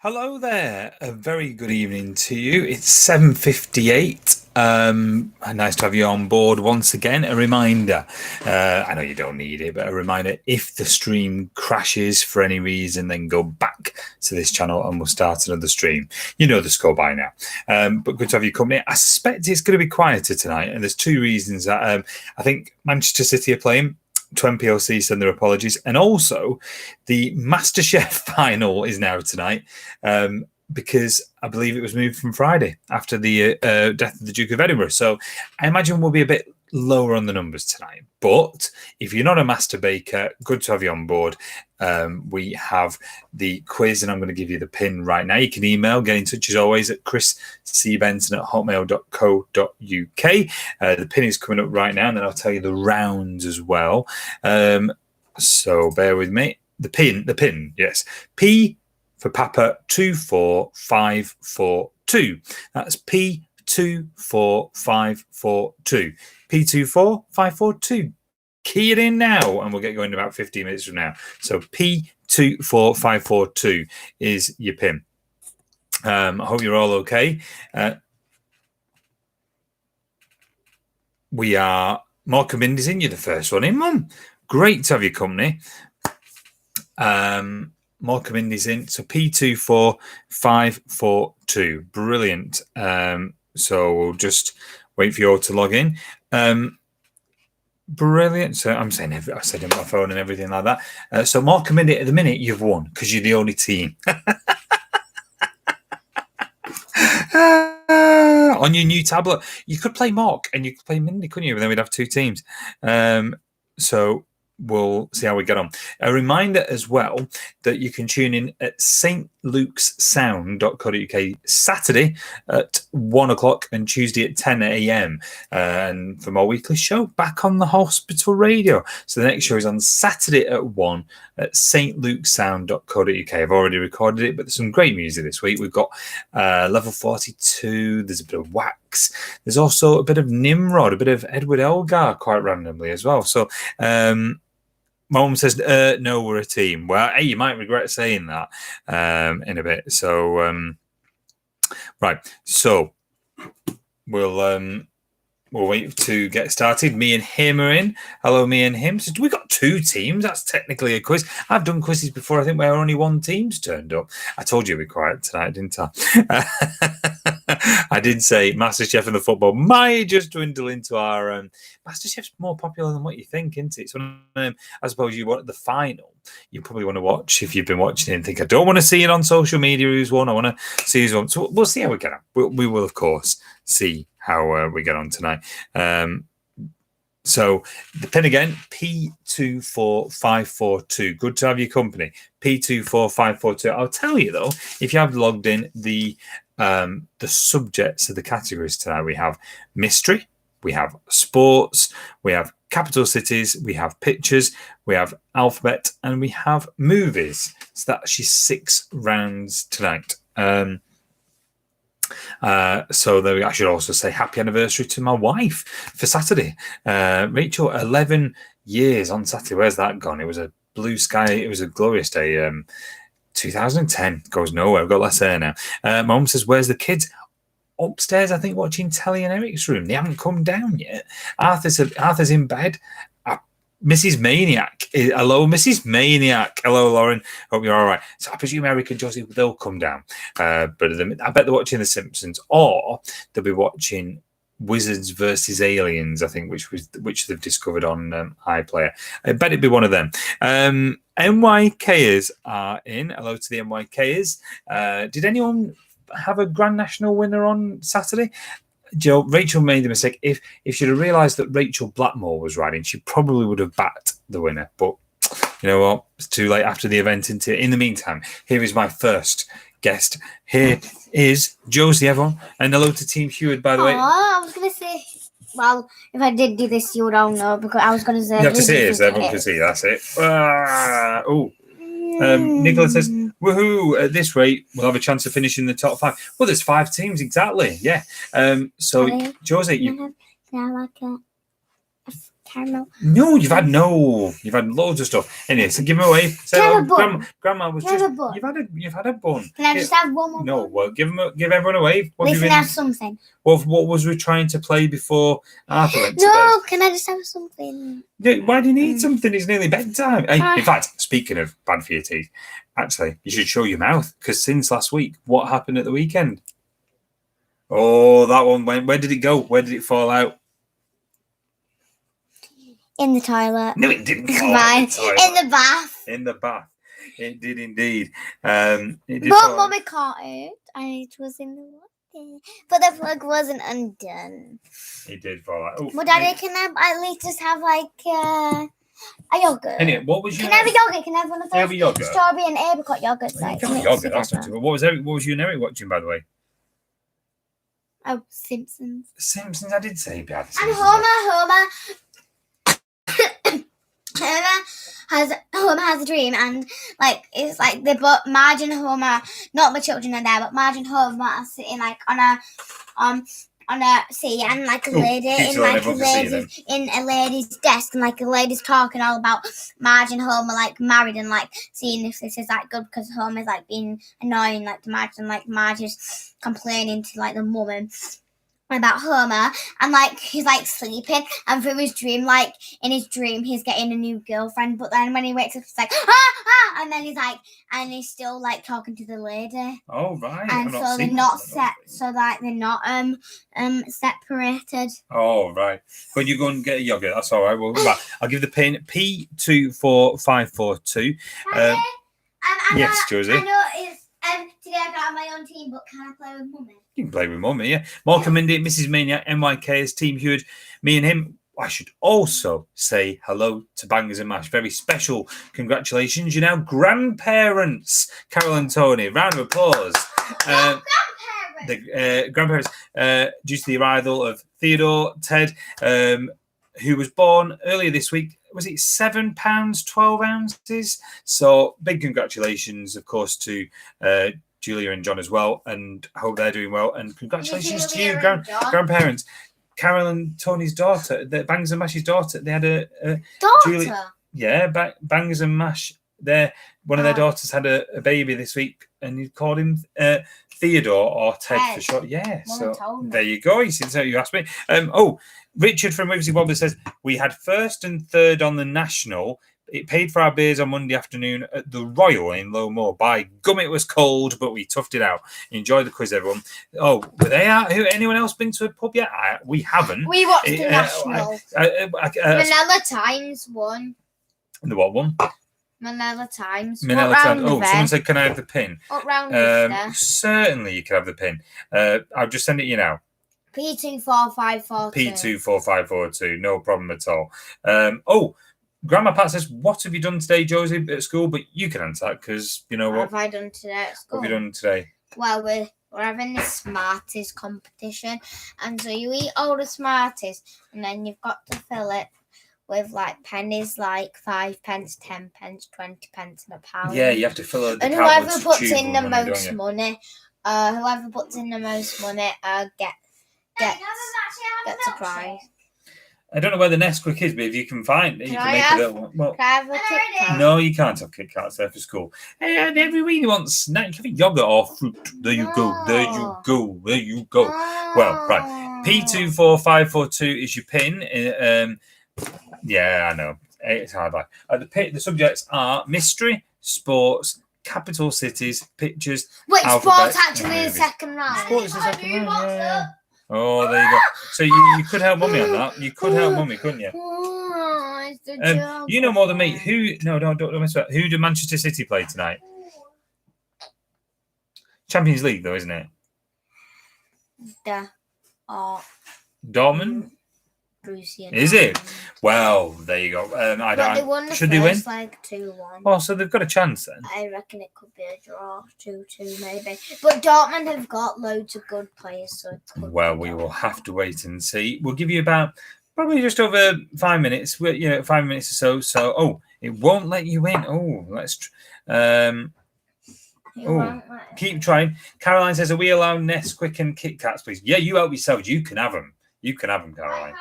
Hello there. A very good evening to you. It's 7:58. Nice to have you on board once again. A reminder, I know you don't need it, but a reminder, if the stream crashes for any reason, then go back to this channel and we'll start another stream. You know the score by now. But good to have you company. I suspect it's going to be quieter tonight, and there's two reasons that I think Manchester City are playing. To MPLC send their apologies, and also the MasterChef final is now tonight because I believe it was moved from Friday after the death of the Duke of Edinburgh. So I imagine we'll be a bit lower on the numbers tonight. But if you're not a master baker, good to have you on board. We have the quiz, and I'm going to give you the pin right now. You can email, get in touch as always at chriscbenson@hotmail.co.uk. The pin is coming up right now, and then I'll tell you the rounds as well. So bear with me. The pin, yes. P for Papa 24542. That's P24542. P24542. Key it in now, and we'll get going in about 15 minutes from now. So P24542 is your pin. I hope you're all okay. We are Markham Indy's in. You're the first one in, Mum. Great to have your company. Markham Indy's in. So P24542. Brilliant. So we'll just wait for you all to log in. Brilliant. So I'm saying I said it on my phone and everything like that. So Markham Indy, at the minute, you've won because you're the only team. On your new tablet, you could play Mark and you could play Mindy, couldn't you? But then we'd have two teams. So we'll see how we get on. A reminder as well that you can tune in at stlucssound.co.uk Saturday at 1 o'clock and Tuesday at 10 a.m. And from our weekly show, back on the hospital radio. So the next show is on Saturday at 1 at stlucssound.co.uk. I've already recorded it, but there's some great music this week. We've got Level 42, there's a bit of Wax, there's also a bit of Nimrod, a bit of Edward Elgar quite randomly as well. So Mom says, no, we're a team. Well, hey, you might regret saying that in a bit. So, right. So we'll wait to get started. Me and him are in. Hello, me and him. So we got two teams. That's technically a quiz. I've done quizzes before, I think, where only one team's turned up. I told you it'd be quiet tonight, didn't I? I did say MasterChef and the football might just dwindle into our MasterChef's more popular than what you think, isn't it? So I suppose you want the final. You probably want to watch, if you've been watching it and think, I don't want to see it on social media who's won. I want to see who's won. So we'll see how we get on. We will, of course, see how we get on tonight. So the pin again, P24542. Good to have your company. P24542. I'll tell you though, if you have logged in, the subjects of the categories tonight, we have mystery, we have sports, we have capital cities, we have pictures, we have alphabet, and we have movies. So that's actually 6 rounds tonight. So there, I should also say happy anniversary to my wife for Saturday. Rachel, 11 years on Saturday. Where's that gone? It was a blue sky. It was a glorious day. 2010 goes nowhere. I've got less hair now. Mum says, where's the kids? Upstairs, I think, watching telly in Eric's room. They haven't come down yet. Arthur's in bed. Mrs. Maniac. Hello, Mrs. Maniac. Hello, Lauren. Hope you're all right. So I presume Eric and Josie, they'll come down. But I bet they're watching The Simpsons, or they'll be watching Wizards versus Aliens, I think, which they've discovered on iPlayer. I bet it'd be one of them. NYKers are in. Hello to the NYKers. Did anyone have a Grand National winner on Saturday? Joe, Rachel made the mistake. If she'd have realised that Rachel Blackmore was riding, she probably would have backed the winner. But you know what? It's too late after the event. In the meantime, here is my first guest. Here is Josie, everyone. And hello to Team Heward, by the way. I was going to say, well, if I did do this, you would all know, because I was going to say... You have to see it, so everyone can see. That's it. Nicola says, woohoo, at this rate, we'll have a chance of finishing the top 5. Well, there's 5 teams, exactly. Yeah. So, Josie, you... caramel. No, you've had loads of stuff. Anyway, so give them away. Can I have a bun? Grandma was Can I just. have a bun? You've had a bun. Can I just have one more? No, bun? well, give everyone away. At least I have something. What was we trying to play before Arthur went to bed? No, can I just have something? Yeah, why do you need something? It's nearly bedtime. Hey, in fact, speaking of bad for your teeth, actually, you should show your mouth because since last week, what happened at the weekend? Oh, that one went. Where did it go? Where did it fall out? In the toilet. No, it didn't fall Fine. out in the toilet. In the bath. In the bath. It did indeed. It did But Mummy caught it and it was in the water. But the plug wasn't undone. It did fall out. Oh, But Daddy, can I at least just have like a yogurt? Anyway, what was your... Can I have a yogurt? Can I have one of Can I have those a yogurt? strawberry and apricot yogurts? You can have yogurt, that's not too bad. What was you and Eric watching, by the way? Oh, Simpsons. Simpsons, I did say bad. And Homer has a dream, and like it's like they both Marge and Homer, not the children are there, but Marge and Homer are sitting like on a seat, and like a lady in a lady's desk, and like a lady's talking all about Marge and Homer like married, and like seeing if this is like good because Homer's like being annoying like to Marge, and like Marge is complaining to like the woman about Homer, and like he's like sleeping, and through his dream, like in his dream he's getting a new girlfriend, but then when he wakes up he's like and then he's like, and he's still like talking to the lady. Oh right. And so they're not separated. Oh right. When you go and get a yogurt, that's all right. Well, right. I'll give the pin P24542. Yes, Josie. I know it's today I got on my own team, but can I play with Mummy? You can play with Mummy, yeah. Malcolm Mindy, Mrs. Maniac, MYK's Team Hewitt, me and him. I should also say hello to Bangers and Mash. Very special congratulations. You're now grandparents, Carol and Tony. Round of applause. Grandparents. Due to the arrival of Theodore Ted, who was born earlier this week. Was it £7, 12 ounces? So big congratulations, of course, to Julia and John as well, and I hope they're doing well. And congratulations to you, grandparents. Carol and Tony's daughter, Bangers and Mash's daughter, they had a daughter. Julia, yeah, Bangers and Mash. One of their daughters had a baby this week, and you called him Theodore or Ted for short. Yeah, so there you go. You see, so you asked me. Richard from Wibsy Wobbly says we had first and third on the national. It paid for our beers on Monday afternoon at the Royal in Low Moor. By gum, it was cold, but we toughed it out. Enjoy the quiz, everyone. Oh, were they out? Anyone else been to a pub yet? We haven't. We watched the national. Manila Times won. The what one? Manila Times. Manila Times. Oh, someone said, can I have the pin? What round is there? Certainly you can have the pin. I'll just send it you now. P24542. P24542. No problem at all. Grandma Pat says, what have you done today, Josie, at school? But you can answer that because, you know what? What have I done today at school? What have you done today? Well, we're having the Smarties competition. And so you eat all the Smarties and then you've got to fill it with like pennies, like 5 pence, 10 pence, 20 pence, and £1. Yeah, you have to fill it. And whoever puts in the most money, gets a prize. I don't know where the Nesquik is, but if you can find it, you can make a little one. Well, can I have a Kit Kat? No, you can't have Kit Kats there for school. Hey, every week you want snack, you can have yogurt or fruit. There you go. There you go. There you go. Well, right. P24542 is your pin. Yeah, I know. It's hard. The subjects are mystery, sports, capital cities, pictures. Wait, sports actually the second round. Sports is the second round. Yeah. Oh, there you go. So you could help Mummy on that. You could help Mummy, couldn't you? You know more than me. Don't mess with that. Who do Manchester City play tonight? Champions League, though, isn't it? Dortmund? Is it? Well, there you go. They won should they win? Like 2-1. Oh, so they've got a chance then. I reckon it could be a draw, 2-2 maybe. But Dortmund have got loads of good players, so it could we will have to wait and see. We'll give you about probably just over 5 minutes. 5 minutes or so. So, it won't let you in. Oh, let's. Keep trying. Caroline says, "Are we allowed Nesquik and Kit Kats, please?" Yeah, you help yourselves. You can have them. You can have them, Caroline.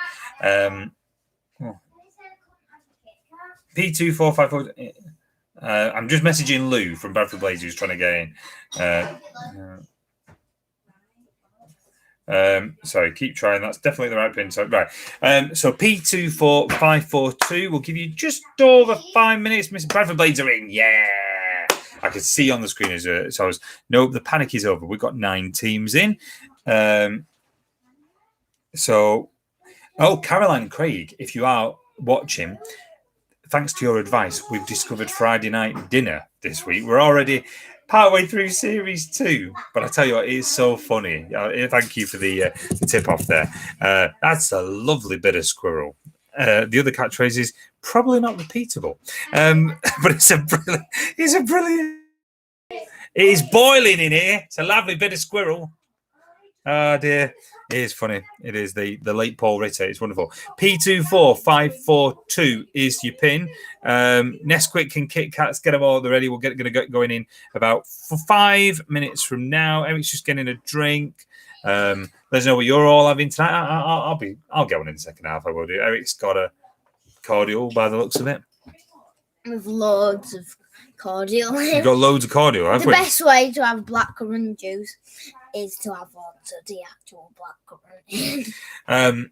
P2454. I'm just messaging Lou from Bradford Blaze who's trying to get in. Sorry, keep trying. That's definitely the right pin. So right. So P24542 will give you just over 5 minutes. Mr. Bradford Blades are in. Yeah. I could see on the screen as so I was. No, the panic is over. We've got 9 teams in. Caroline Craig, if you are watching, thanks to your advice, we've discovered Friday night dinner this week. We're already partway through series 2, but I tell you what, it is so funny. Thank you for the tip off there. That's a lovely bit of squirrel. The other catchphrase is probably not repeatable, but it's a brilliant. It is boiling in here. It's a lovely bit of squirrel. Oh dear, it is funny. It is the late Paul Ritter. It's wonderful. P24542 is your pin. Nesquik and Kit Kats, get them all ready. We'll get going in about 5 minutes from now. Eric's just getting a drink. Let us know what you're all having tonight. I'll get one in the second half. I will do. Eric's got a cordial by the looks of it. With loads of cordial. You've got loads of cordial, haven't we? The best way to have blackcurrant juice is to have lots of the actual blackcurrant.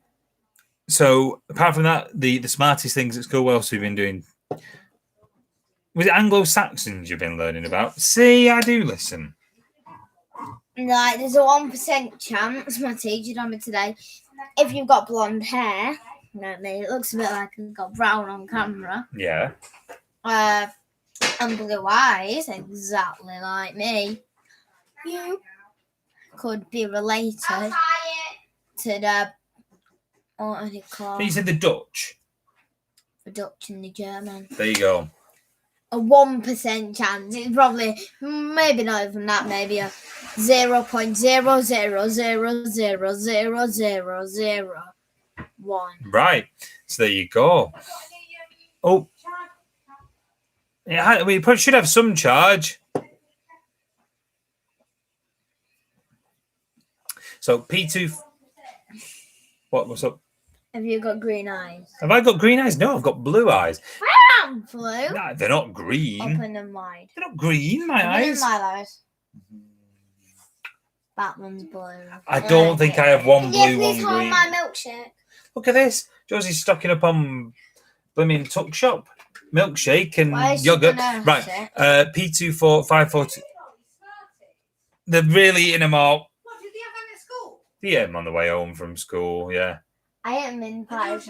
So apart from that, the smartest things at school, what else have you been doing? Was it Anglo-Saxons you've been learning about? See, I do listen. Like, there's a 1% chance, my teacher told me today, if you've got blonde hair, you know what I mean, it looks a bit like you've got brown on camera. Yeah. And blue eyes, exactly like me. You could be related to the, what are they called? You said the Dutch. The Dutch and the German. There you go. A 1% chance. It's probably, maybe not even that, maybe a 0.000000001. Right. So there you go. Oh. Yeah, we should have some charge. So P2. What's up? Have you got green eyes? Have I got green eyes? No, I've got blue eyes. Blue? No, they're not green. Open them wide. They're not green, my Open eyes. my eyes. That one's blue. I don't think I have one blue, one green. Please hold my milkshake. Look at this. Josie's stocking up on blooming Tuck Shop. Milkshake and yogurt. Right. P24542. They're really eating them all. What did they have them at school? They ate them on the way home from school, yeah. I am in pies.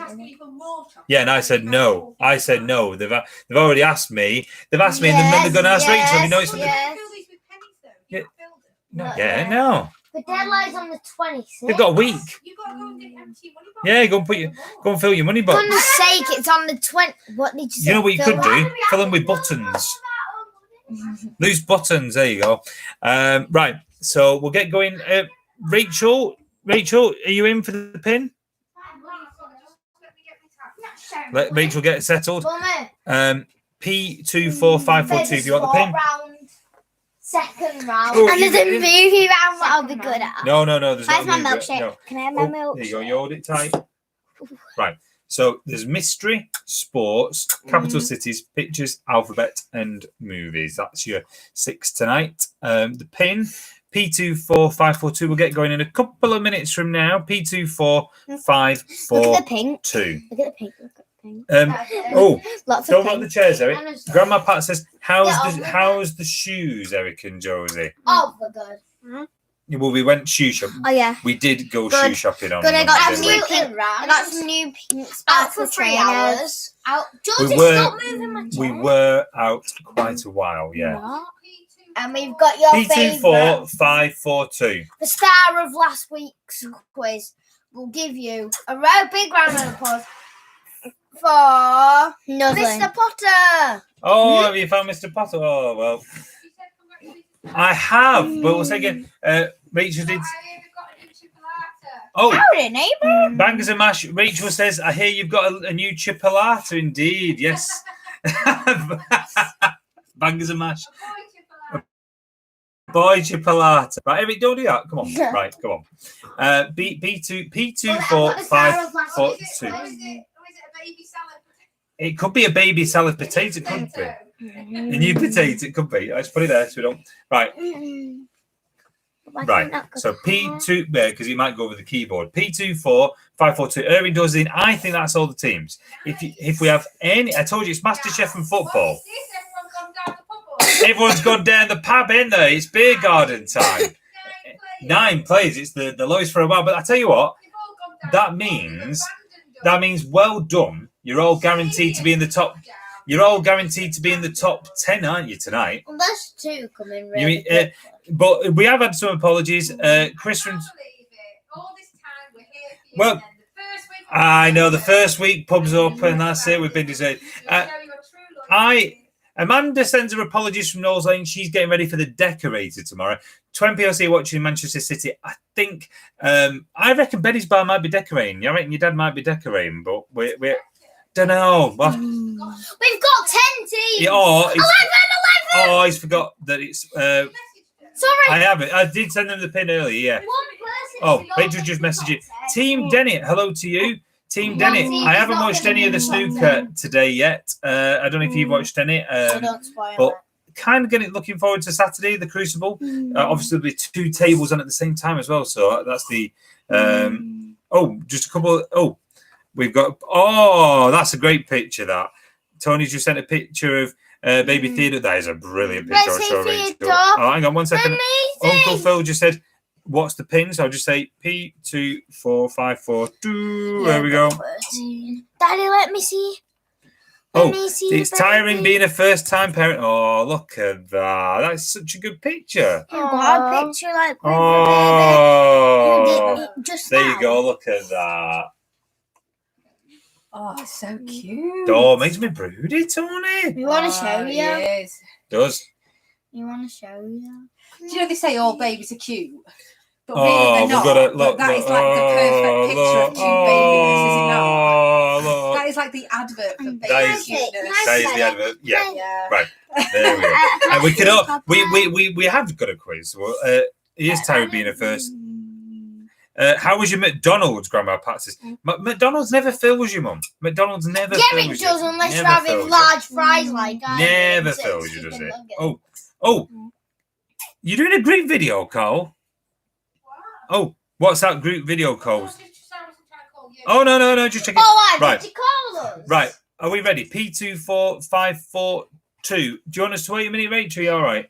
Yeah, and I said no. They've already asked me. They've asked me, and then they're going to ask Rachel. Have you noticed something? Yes. No. The deadline's on the 26th. They've got a week. You've got to go and get empty money box. Yeah, go and fill your money box. For goodness sake, it's on the 20th. What did you say? You know what you could do? Fill them with buttons. Loose buttons. There you go. Right. So we'll get going. Rachel, are you in for the pin? Let Rachel get settled. P24542. If you want the pin. Second round. And there's a movie round that I'll be good at. No. There's Where's not my milkshake? No. Can I have my milkshake? There you go. You hold it tight. Right. So there's mystery, sports, capital cities, pictures, alphabet, and movies. That's your 6 tonight. The pin, P24542. We'll get going in a couple of minutes from now. P24542. Look at the pink. Look at the pink. Lots of don't want the chairs, Eric. Grandma Pat says, how's the shoes, Eric and Josie? Oh, we're good. Well, we went shoe shopping. Oh, yeah. We did go shoe shopping on. Good, I got some new pink sparkle trainers. Stop moving my chair. We were out quite a while, yeah. What? And we've got your P24542. The star of last week's quiz will give you a big round of applause for Mr. Potter. Oh, have you found Mr. Potter? Oh, well. I have, but we'll say again. Rachel did. Oh, howdy, neighbour. Bangers and mash. Rachel says, I hear you've got a new chipolata. Indeed, yes. Bangers and mash. Boy chipolata. Right, Eric, don't do that. Come on. Right, come on. P24542. It could be a baby salad potato. It could be. A new potato. It could be. Let's put it there so we don't. Right. Right. So P2 because you might go over the keyboard. P24542. Irving does in. I think that's all the teams. If we have any, I told you it's MasterChef and football. Everyone's gone down the pub, ain't they? It's beer garden time. 9 players. It's the lowest for a while. But I tell you what, that means well done. You're all guaranteed to be in the top. You're all guaranteed to be in the top 10, aren't you, tonight? Unless 2 come in really but we have had some apologies. Chris from... Well, I know the first week pubs up and that's it. We've been deserted. Amanda sends her apologies from Knowles Lane. She's getting ready for the Decorator tomorrow. 20 PLC watching Manchester City. I think, I reckon Betty's bar might be decorating. I reckon your dad might be decorating, but we don't know. Well, we've got 10 teams. Yeah, 11. Oh, he's forgot that it's. Sorry. I haven't. I did send them the pin earlier, yeah. Oh, Rachel just messaged you. Team Dennett, hello to you. Team Dennett, I haven't watched any of the snooker today yet. I don't know if you've watched any. But kind of looking forward to Saturday, the Crucible. Obviously, there'll be 2 tables on at the same time as well. So that's the. Just a couple. We've got. Oh, that's a great picture. That Tony's just sent a picture of Baby Theodore. That is a brilliant picture. I'll show Rachel. Oh, hang on 1 second. Amazing. Uncle Phil just said, "What's the pin?" So I'll just say P24542. There we go. Daddy, let me see. It's tiring being a first-time parent. Oh, look at that. That's such a good picture. You've got a picture like just there you go. Look at that. Oh, so cute. Oh, makes me broody, Tony. You want to show you? Yes. Does. You want to show you? Do you know they say all babies are cute? But really they're not. That is like the perfect picture of cute babies, is it not? Look. That is like the advert for baby That is the advert. Yeah. Right. There we go. And we could we have got a quiz. Well, it is tiring being a first. How was your McDonald's, Grandma Pat says? McDonald's never fills you, Mum. McDonald's never fills you. Yeah, it does, unless you're having large fries like I never fills you, does it? Oh. You're doing a group video, Carl? Oh, what's that group video called? Oh, no, just checking. Right. Did you call us? Right, are we ready? P24542. Do you want us to wait a minute, Rachel? You all right?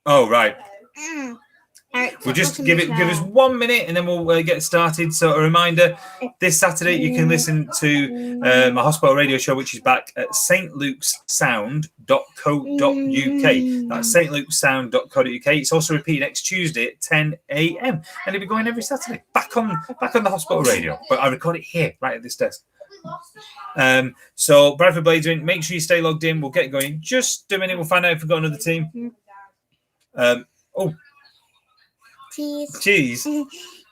Oh, right. We'll just give us 1 minute and then we'll get started. So a reminder, this Saturday you can listen to my hospital radio show, which is back at stlukesound.co.uk. That's stlukesound.co.uk. It's also repeated next Tuesday at 10 a.m. and it'll be going every Saturday back on the hospital radio. But I record it here, right at this desk. So Bradford Blades in. Make sure you stay logged in. We'll get going just a minute. We'll find out if we've got another team. Cheers.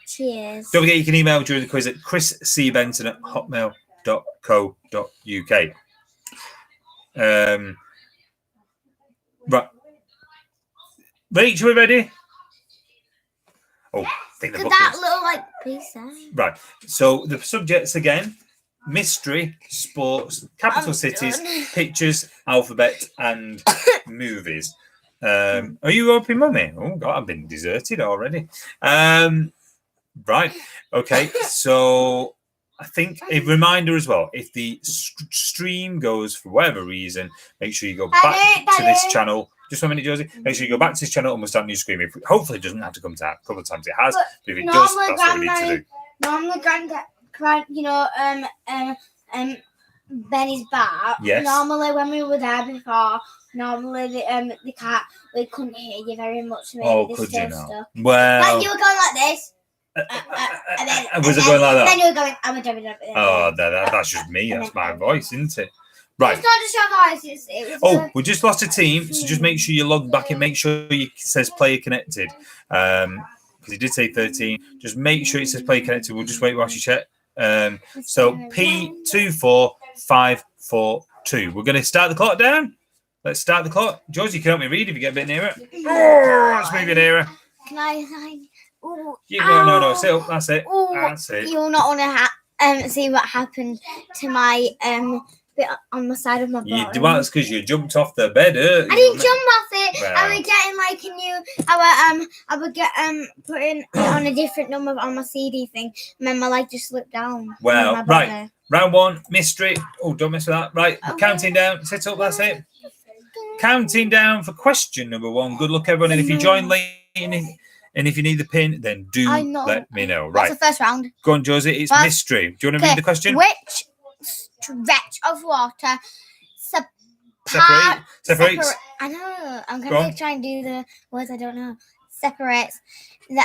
Cheers. Don't forget you can email during the quiz at chriscbenton@hotmail.co.uk. Right. Rachel, we ready? Oh, I think the book that little like piece there. Right. So the subjects again: mystery, sports, capital cities, pictures, alphabet, and movies. Are you open, Mummy? Oh God, I've been deserted already. Right. Okay. So I think a reminder as well. If the stream goes for whatever reason, make sure you go back to this channel. Just 1 minute, Josie. Make sure you go back to this channel and we'll start a new screen. Hopefully it doesn't have to come to that. A couple of times it has. But if it does, that's what we need to do. Normally, Benny's bar. Yes. Normally, when we were there before, the cat, we couldn't hear you very much. Could you not? Well, like you were going like this. Was it going like that? Then you were going, that's just me. That's my voice, isn't it? Right. It's not just your voice. We just lost a team, so just make sure you log back and make sure it says player connected. Because it did say 13. Just make sure it says player connected. We'll just wait while you check. So P24542. We're going to start the clock down. Let's start the clock. George, you can help me read if you get a bit nearer. Let's move it nearer. Can I? No, sit up. That's it. That's it. You're not on a hat. see what happened to my bit on the side of my bottom. Well, that's because you jumped off the bed. I didn't jump off it. Well. I was getting like a new. I would get putting it on a different number on my CD thing, and then my leg just slipped down. Well, right. Round 1, mystery. Oh, don't mess with that. Right, counting down. Sit up. That's it. Counting down for question number 1. Good luck, everyone. And if you join late, and if you need the pin, then do let me know. Right. What's the first round? Go on, Josie. It's mystery. Do you want to read the question? Which stretch of water separates? I know. I'm going to try and do the words I don't know. Separates the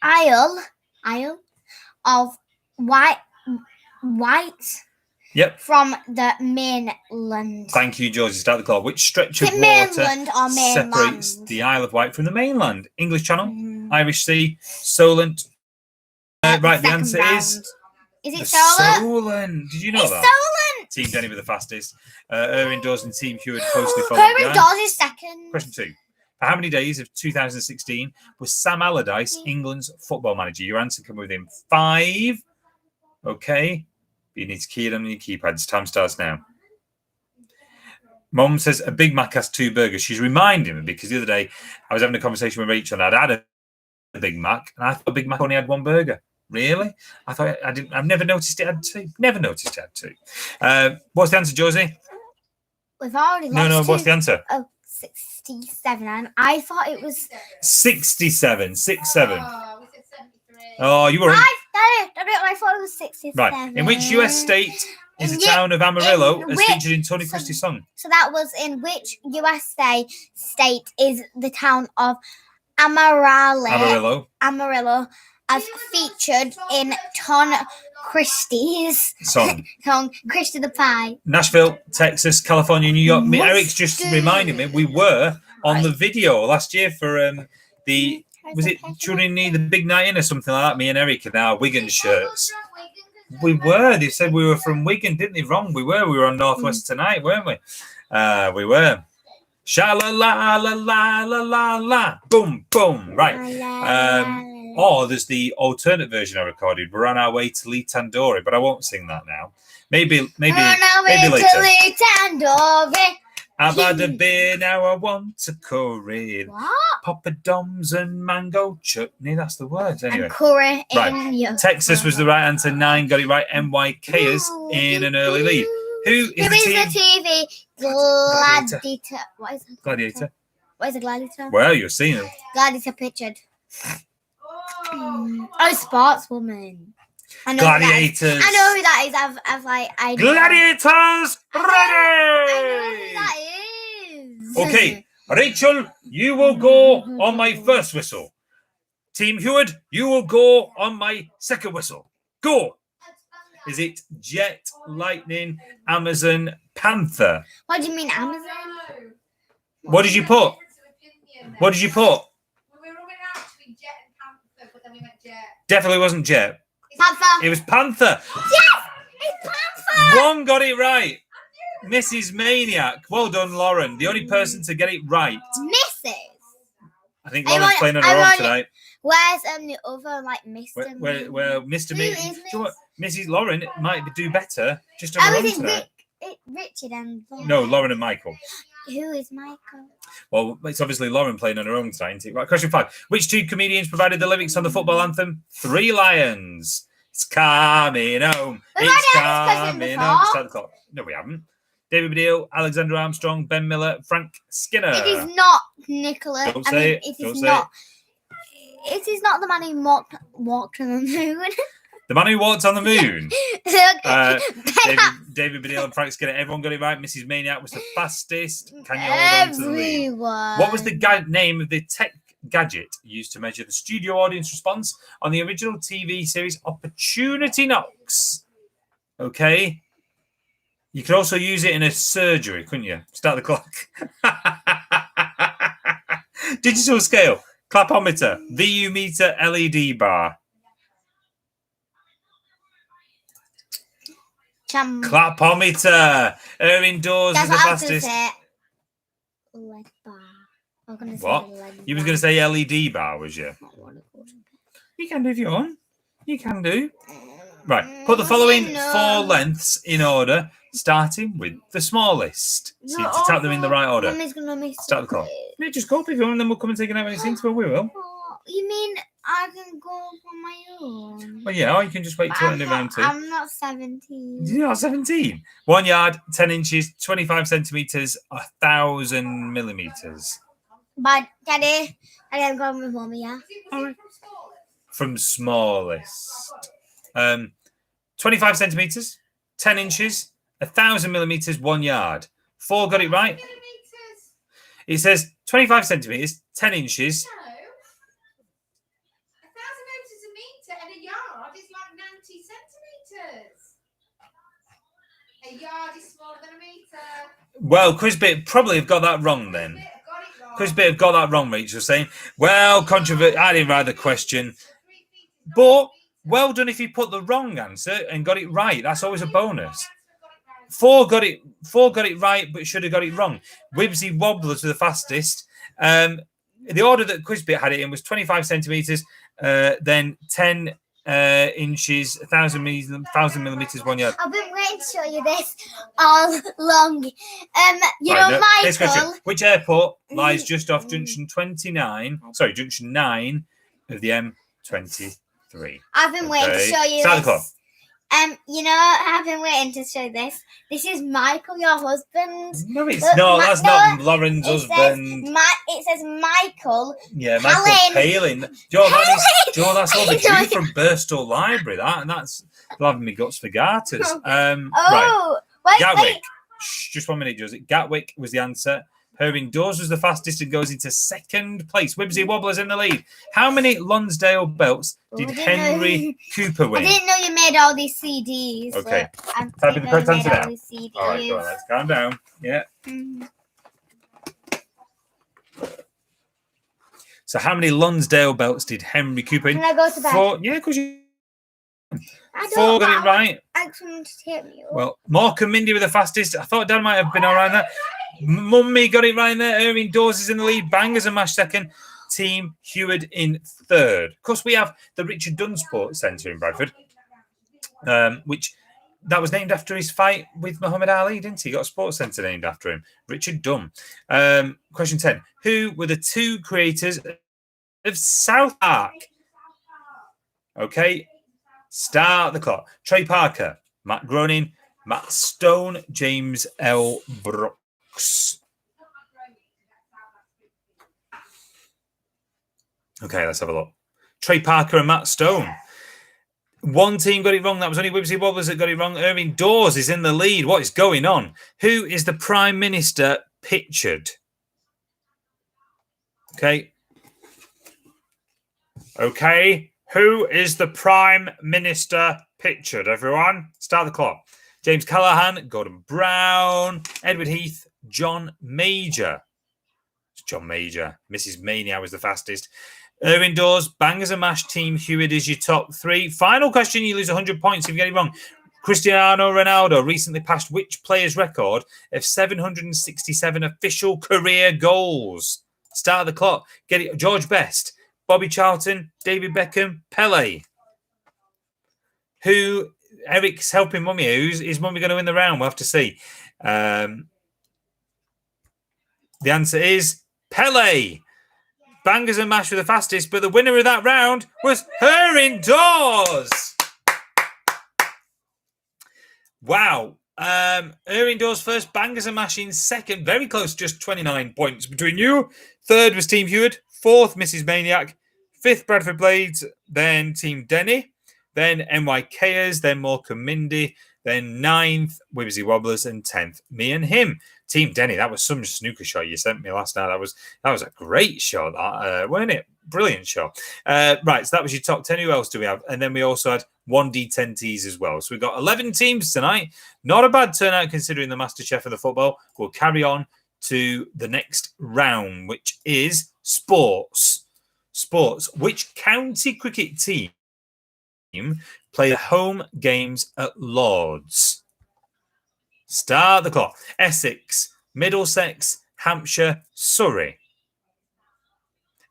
isle of white. Yep. From the mainland. Thank you, Josie. Start the clock. Which stretch of water separates the Isle of Wight from the mainland? English Channel, Irish Sea, Solent. Right, the answer is it Solent? Solent. Did you know that? Solent. Team Denny with the fastest. Erin Dawes and Team Hewitt closely followed. Erin Dawes is second. Question 2. For how many days of 2016 was Sam Allardyce England's football manager? Your answer can be within 5. Okay. You need to key it on your keypads. Time starts now. Mom says a Big Mac has 2 burgers. She's reminding me because the other day I was having a conversation with Rachel and I'd had a Big Mac and I thought a Big Mac only had 1 burger. Really? I thought I didn't. I've never noticed it had 2. Never noticed it had 2. What's the answer, Josie? We've already lost. No. What's the answer? Oh, 67. And I thought it was 67. 67. Oh, you were. I thought it was 67. Right. In which US state is the town of Amarillo as featured in Tony Christie's song? So that was in which US state is the town of Amarillo as featured in Ton Christie's song. Christie the Pie. Nashville, Texas, California, New York. Eric's just reminded me we were on the video last year for the. Was it Trinity the Big Night In or something like that? Me and Eric in our Wigan shirts. We were. They said we were from Wigan, didn't they? Wrong. We were. We were on Northwest Tonight, weren't we? We were. Sha la la la la la la la. Boom, boom. Right. There's the alternate version I recorded. We're on our way to Lee Tandoori, but I won't sing that now. Maybe later. I've had a beer, now I want a curry. What? Poppadoms and mango chutney. That's the words, anyway. And curry in your Texas was the right answer. 9 got it right. NYKers in an early lead. Who is the TV? Gladiator. What is it? Gladiator. What is a gladiator? Well, you've seen him. Gladiator pictured. Sportswoman. Gladiators. I know who that is. I've Gladiators ready. I know who that is. Okay, Rachel, you will go on my first whistle. Team Hewitt, you will go on my second whistle. Go. Is it Jet, Lightning, Amazon, Panther? What do you mean, Amazon? What did you put? What did you put? We were running out between Jet and Panther, but then we went Jet. Definitely wasn't Jet. Panther. It was Panther. Yes, it's Panther. 1 got it right. Mrs. Maniac. Well done, Lauren. The only person to get it right. Mrs. I think Lauren's playing on her own tonight. Where's the other, like, Mr. Well, Mr. Maniac. Mrs. Lauren might do better just on her own tonight. Richard and Lauren. No, Lauren and Michael. Who is Michael? Well, it's obviously Lauren playing on her own tonight, isn't it? Right, question 5. Which 2 comedians provided the lyrics on the football anthem? 3 Lions. It's coming home. It's coming home. Start the clock. No, we haven't. David Baddiel, Alexander Armstrong, Ben Miller, Frank Skinner. It is not Nicholas. Don't say it. It is not. It is not the man who walked on the moon. The man who walked on the moon. David Baddiel and Frank Skinner. Everyone got it right. Mrs. Maniac was the fastest. Can you hold on to the lead? What was the name of the tech gadget used to measure the studio audience response on the original TV series Opportunity Knocks? Okay. You could also use it in a surgery, couldn't you? Start the clock. Digital scale, clapometer, VU meter, LED bar. Clapometer. Erin Dawes is the fastest. LED bar. What? You was going to say LED bar, was you? You can do if you want. You can do. Right. Put the following 4 lengths in order, starting with the smallest. So you have to tap them in the right order. Mummy's gonna miss Start the clock. Yeah, just go if you want, and then we'll come and take an out when it's into, we will. You mean I can go on my own? Well, yeah, or you can just wait till end of round 2. I'm not 17. You're not 17. 1 yard, 10 inches, 25 centimetres, 1,000 millimetres. But Daddy, I'm going with Mummy, yeah? All right. From smallest. 25 centimetres, 10 inches, 1,000 millimetres, 1 yard. 4 got it right. It says 25 centimetres, 10 inches. No. 1,000 millimetres a metre and a yard is like 90 centimetres. A yard is smaller than a metre. Well, Quizbit probably have got that wrong then. Quizbit have got that wrong, Rachel, saying, well, I didn't write the question. But well done if you put the wrong answer and got it right. That's always a bonus. 4 got it right, but should have got it wrong. Wibsy Wobblers were the fastest. The order that Quizbit had it in was 25 centimetres, then 10 inches, 1,000 millimetres, 1 yard. I've been waiting to show you this all along. Michael. Which airport lies just off junction 9 of the M23? I've been waiting to show you this. I've been waiting to show this. This is Michael, your husband. No, it's not. That's not Lauren's husband. It says Michael. Yeah, Michael Palin. Joe, that's all the cue from Birstall Library. That's having me guts for garters. Right. Gatwick. Shh, just 1 minute, Josie. Gatwick was the answer. Her indoors was the fastest and goes into second place. Wibsy Wobblers in the lead. How many Lonsdale belts did Henry Cooper win? I didn't know you made all these CDs. Okay. Type in the correct answer now. All right, go on, let's calm down. Yeah. Mm-hmm. So how many Lonsdale belts did Henry Cooper win? Can I go to bed? 4. Yeah, because you... 4 got it right. I just wanted to take me up. Well, Mark and Mindy were the fastest. I thought Dan might have been all right there. Mummy got it right in there. Irving Dawes is in the lead. Bangers and Mash second. Team Heward in third. Of course, we have the Richard Dunn Sports Centre in Bradford, which that was named after his fight with Muhammad Ali, didn't he? Got a sports centre named after him. Richard Dunn. Question 10. Who were the 2 creators of South Park? Okay. Start the clock. Trey Parker, Matt Groening, Matt Stone, James L. Brooks. Okay, let's have a look. Trey Parker and Matt Stone. 1 team got it wrong. That was only Wibsy Wobblers that got it wrong. Irving Dawes is in the lead. What is going on? Who is the Prime Minister pictured? Okay. Who is the Prime Minister pictured, everyone? Start the clock. James Callaghan, Gordon Brown, Edward Heath, John Major. It's John Major. Mrs. Mania was the fastest. Irving Dawes, Bangers and Mash, Team Heward is your top 3. Final question, you lose 100 points if you get it wrong. Cristiano Ronaldo recently passed which player's record of 767 official career goals? Start the clock. Get it. George Best, Bobby Charlton, David Beckham, Pele. Who... Eric's helping Mummy. Is Mummy going to win the round? We'll have to see. The answer is Pele. Bangers and Mash were the fastest, but the winner of that round was her indoors. Wow. Indoors first, Bangers and Mash in second. Very close, just 29 points between you. Third was Team Heward. Fourth, Mrs. Maniac. Fifth, Bradford Blades. Then Team Denny. Then NYKers, then Morecambe Mindy, then 9th, Wibsy Wobblers, and 10th, me and him. Team Denny, that was some snooker shot you sent me last night. That was a great shot, weren't it? Brilliant shot. Right, so that was your top 10. Who else do we have? And then we also had 1D10 tees as well. So we've got 11 teams tonight. Not a bad turnout considering the MasterChef of the football. We'll carry on to the next round, which is sports. Sports. Which county cricket team play home games at Lords? Start the clock. Essex, Middlesex, Hampshire, Surrey.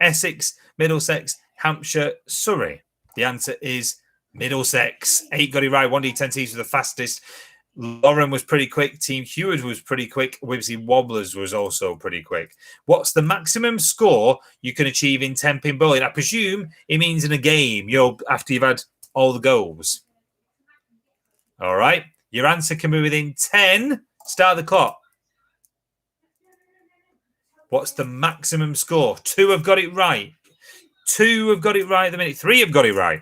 Essex, Middlesex, Hampshire, Surrey. The answer is Middlesex, 8 got it right. 1D10Ts were the fastest. Lauren was pretty quick. Team Heward was pretty quick. Wibsy Wobblers was also pretty quick. What's the maximum score you can achieve in 10-pin bowling? I presume it means in a game, after you've had all the goals. All right. Your answer can be within 10. Start the clock. What's the maximum score? 2 have got it right. 2 have got it right at the minute. 3 have got it right.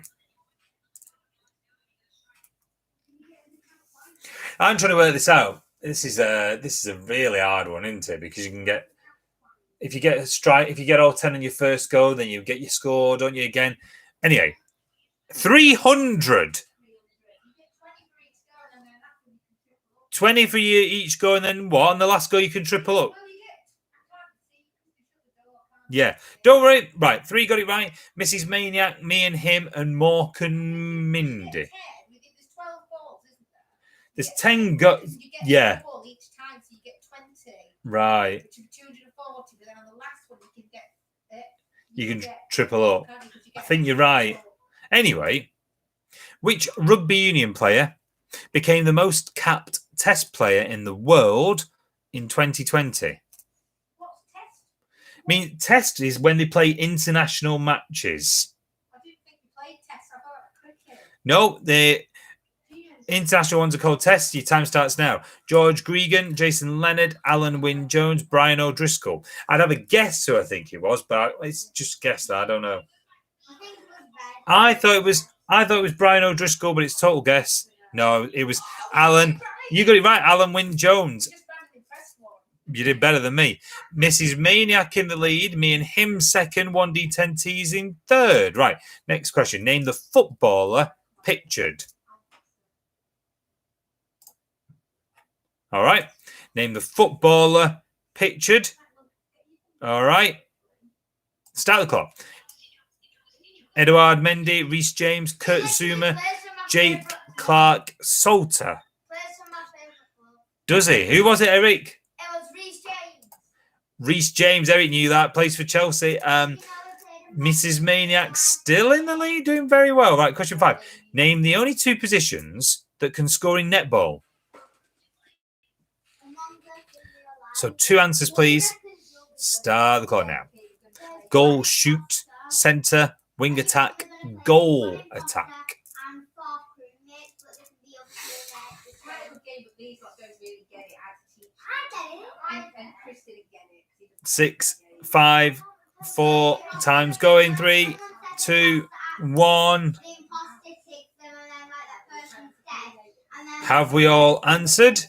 I'm trying to work this out. This is a really hard one, isn't it? Because you can get, if you get a strike, if you get all 10 on your first go, then you get your score, don't you, again? Anyway, 300. 20 for you each go, and then what? On the last go, you can triple up. Yeah, don't worry. Right, 3 got it right. Mrs. Maniac, me and him, and Mork and Mindy. There's 10 go. Yeah. Each time, so you get 20. Right. Which is 240, but then on the last one, you can get. You can triple up. I think you're right. Anyway, which rugby union player became the most capped test player in the world in 2020? What's test? I mean, test is when they play international matches. I didn't think you played test. I thought cricket. No, the international ones are called tests. Your time starts now. George Gregan, Jason Leonard, Alan Wynne Jones, Brian O'Driscoll. I'd have a guess who I think it was, but it's just guess that. I don't know. I thought it was Brian O'Driscoll, but it's total guess. No, it was Alan. You got it right, Alan Wynne Jones. You did better than me. Mrs. Maniac in the lead, me and him second, 1D10Ts in third. Right, next question. Name the footballer pictured. All right. Name the footballer pictured. All right. Start the clock. Edouard Mendy, Reece James, Kurt Zuma, Jake Clark, Salter. Does he? Who was it, Eric? It was Reece James. Reece James. Eric knew that. Plays for Chelsea. Mrs. Maniac still in the lead, doing very well. Right, question 5. Name the only 2 positions that can score in netball. So 2 answers, please. Start the clock now. Goal, shoot, centre, wing attack, goal attack. 6, 5, 4 times going. 3, 2, 1. Have we all answered?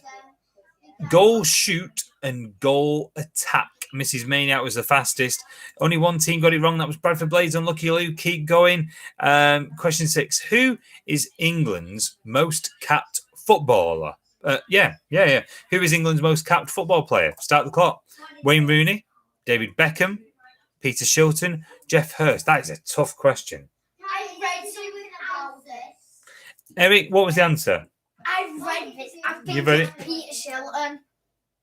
Goal, shoot, and goal attack. Mrs. Maniac was the fastest. Only one team got it wrong. That was Bradford Blades. Unlucky Lou. Keep going. Question 6. Who is England's most capped footballer? Yeah. Who is England's most capped football player? Start the clock. Wayne Rooney, David Beckham, Peter Shilton, Jeff Hurst. That is a tough question. I read something about this. Eric, what was the answer? I read this. I think You read it's Peter Shilton.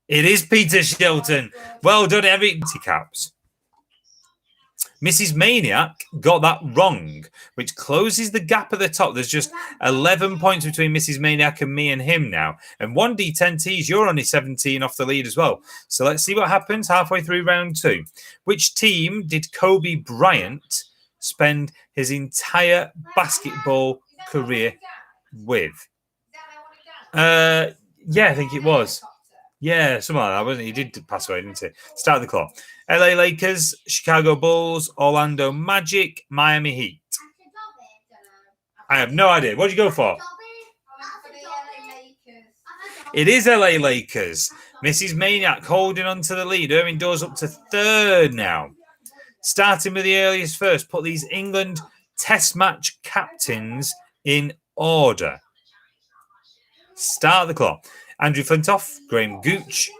It is Peter Shilton. Well done, Eric. Caps. Mrs. Maniac got that wrong, which closes the gap at the top. There's just 11 points between Mrs. Maniac and me and him now. And 1D10Ts, you're only 17 off the lead as well. So let's see what happens halfway through round 2. Which team did Kobe Bryant spend his entire basketball career with? Yeah, I think it was. Yeah, something like that, wasn't it? He did pass away, didn't he? Start the clock. LA Lakers, Chicago Bulls, Orlando Magic, Miami Heat. I have no idea. What did you go for? It is LA Lakers. Mrs. Maniac holding on to the lead. Irving Dawes up to third now. Starting with the earliest first. Put these England Test match captains in order. Start the clock. Andrew Flintoff, Graham Gooch.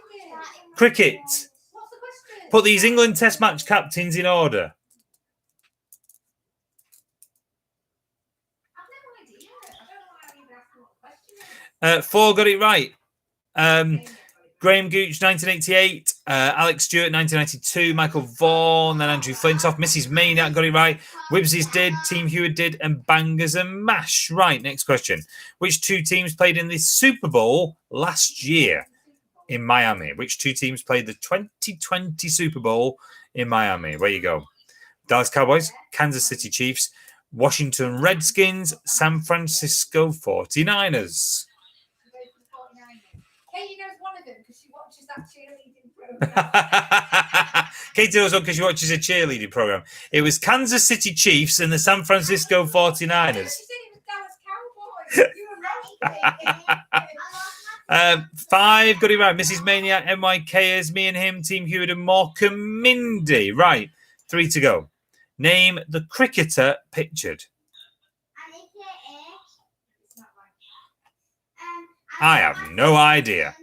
Cricket. Put these England Test match captains in order. Four got it right. Graham Gooch, 1988. Alex Stewart, 1992. Michael Vaughan, then Andrew Flintoff. Mrs. Maniac got it right. Wibsies did. Team Hewitt did. And Bangers and Mash. Right, next question. Which two teams played in the Super Bowl last year in Miami? Which two teams played the 2020 Super Bowl in Miami? Where you go? Dallas Cowboys, Kansas City Chiefs, Washington Redskins, San Francisco 49ers. Katie knows one of them because she watches that cheerleading program. Katie knows one because she watches a cheerleading program. It was Kansas City Chiefs and the San Francisco 49ers. She said it was Dallas Cowboys. You were right. 5 got it right. Mrs. Maniac, MYK is me and him, Team Hewitt and Morecambe Mindy. Right, 3 to go. Name the cricketer pictured. I have no idea.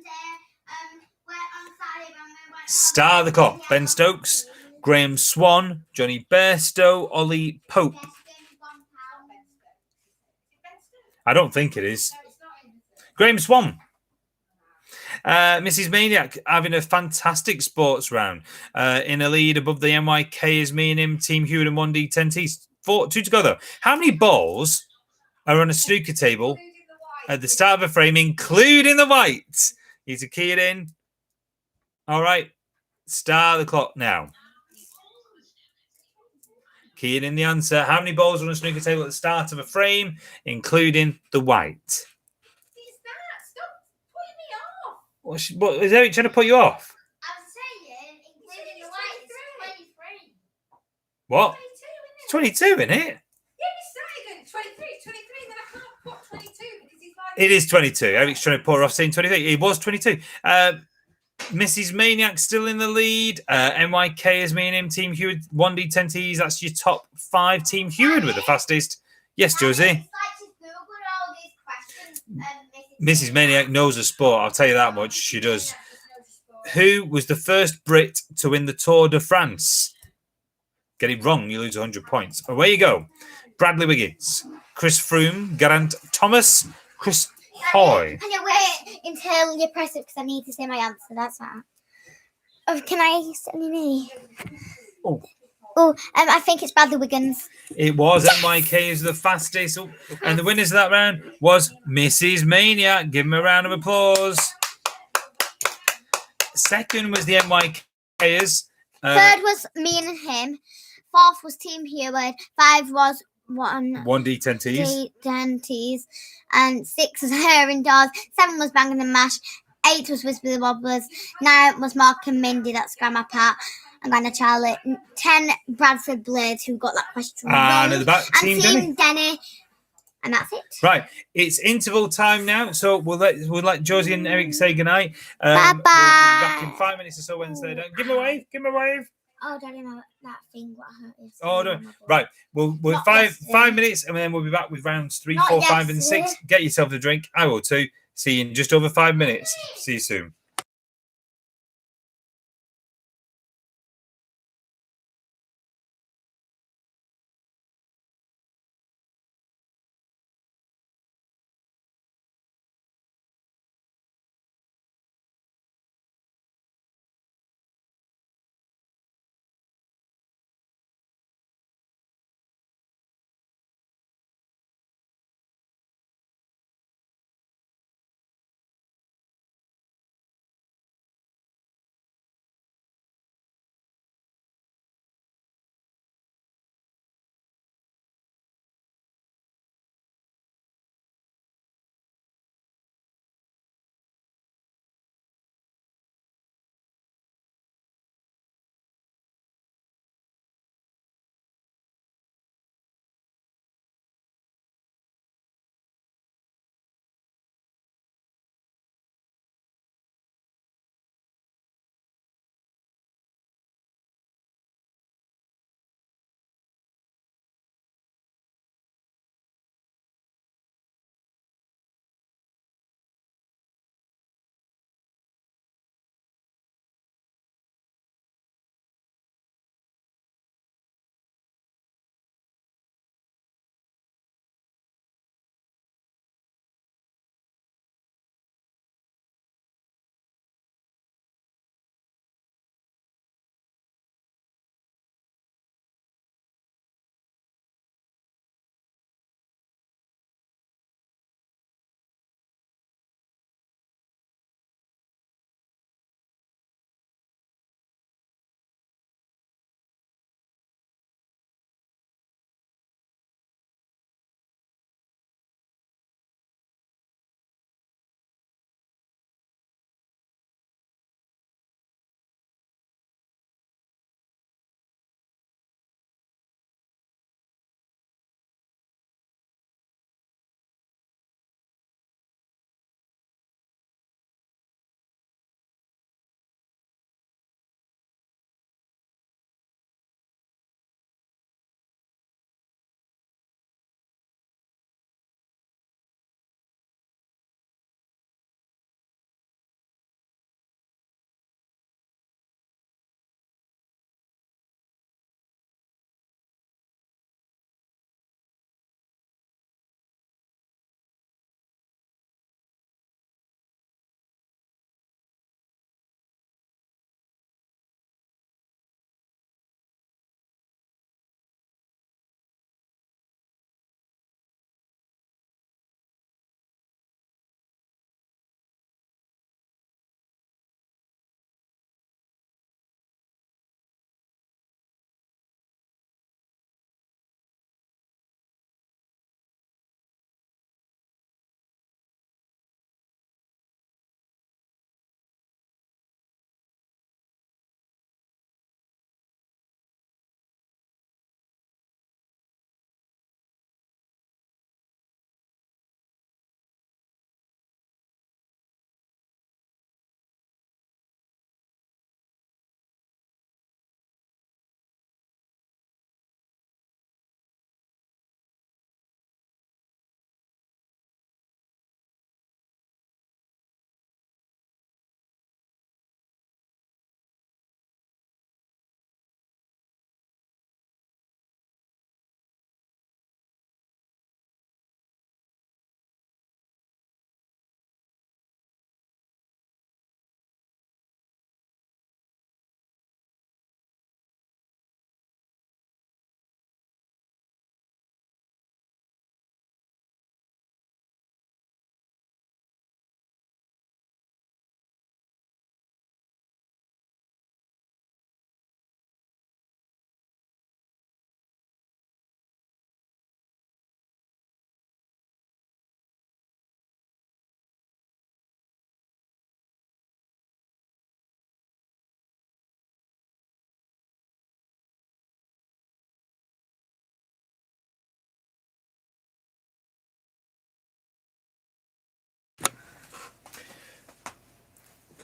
Star of the clock. Ben Stokes, Graham Swan, Johnny Bairstow, Ollie Pope. I don't think it is. Graham Swan. Mrs. Maniac having a fantastic sports round. In a lead above the NYK is me and him, Team Hewitt and 1D10Ts. 2 to go though. How many balls are on a snooker table at the start of a frame, including the white? Need to key it in. All right. Start the clock now. Key it in the answer. How many balls are on a snooker table at the start of a frame, including the white? What is Eric trying to put you off? I'm saying, including the white, it's 23. What? 22, isn't it? Yeah, you started going 23, 23, then I can't put 22 because he's like... It is 22. Eric's trying to put her off saying 23. It was 22. Mrs. Maniac still in the lead. MYK is me and him, Team Hewitt, 1D10Ts. That's your top 5. Team Hewitt with the fastest. Yes, Josie. Mrs. Maniac knows the sport. I'll tell you that much. She does. Who was the first Brit to win the Tour de France? Get it wrong, you lose 100 points. Away you go. Bradley Wiggins, Chris Froome, Geraint Thomas, Chris Hoy. Can you wait until you press it because I need to say my answer? That's fine. Oh, can I say me? I think it's Bradley Wiggins. It was. MYK is the fastest. Oh, and the winners of that round was Mrs. Maniac. Give him a round of applause. Second was the MYKers. Third was me and him. Fourth was Team Hewitt. 5 was 1D10Ts. D10Ts. And 6 was her and Dawes. 7 was Banging and Mash. 8 was Whisper the Wobblers. 9 was Mark and Mindy. That's Grandma Pat. And Grandma Charlotte. 10 Bradford Blades, who got that question wrong. And at the back, Team Denny. And that's it. Right, it's interval time now, so we'll let Josie and Eric say goodnight. Bye bye. We'll be back in 5 minutes or so when they're done. Give him a wave. Give him a wave. Oh, Daddy, that thing what hurt yesterday. Oh no! Right, we'll five minutes, and then we'll be back with rounds 3, Not 4, 5, and yesterday. 6. Get yourself a drink. I will too. See you in just over 5 minutes. See you soon.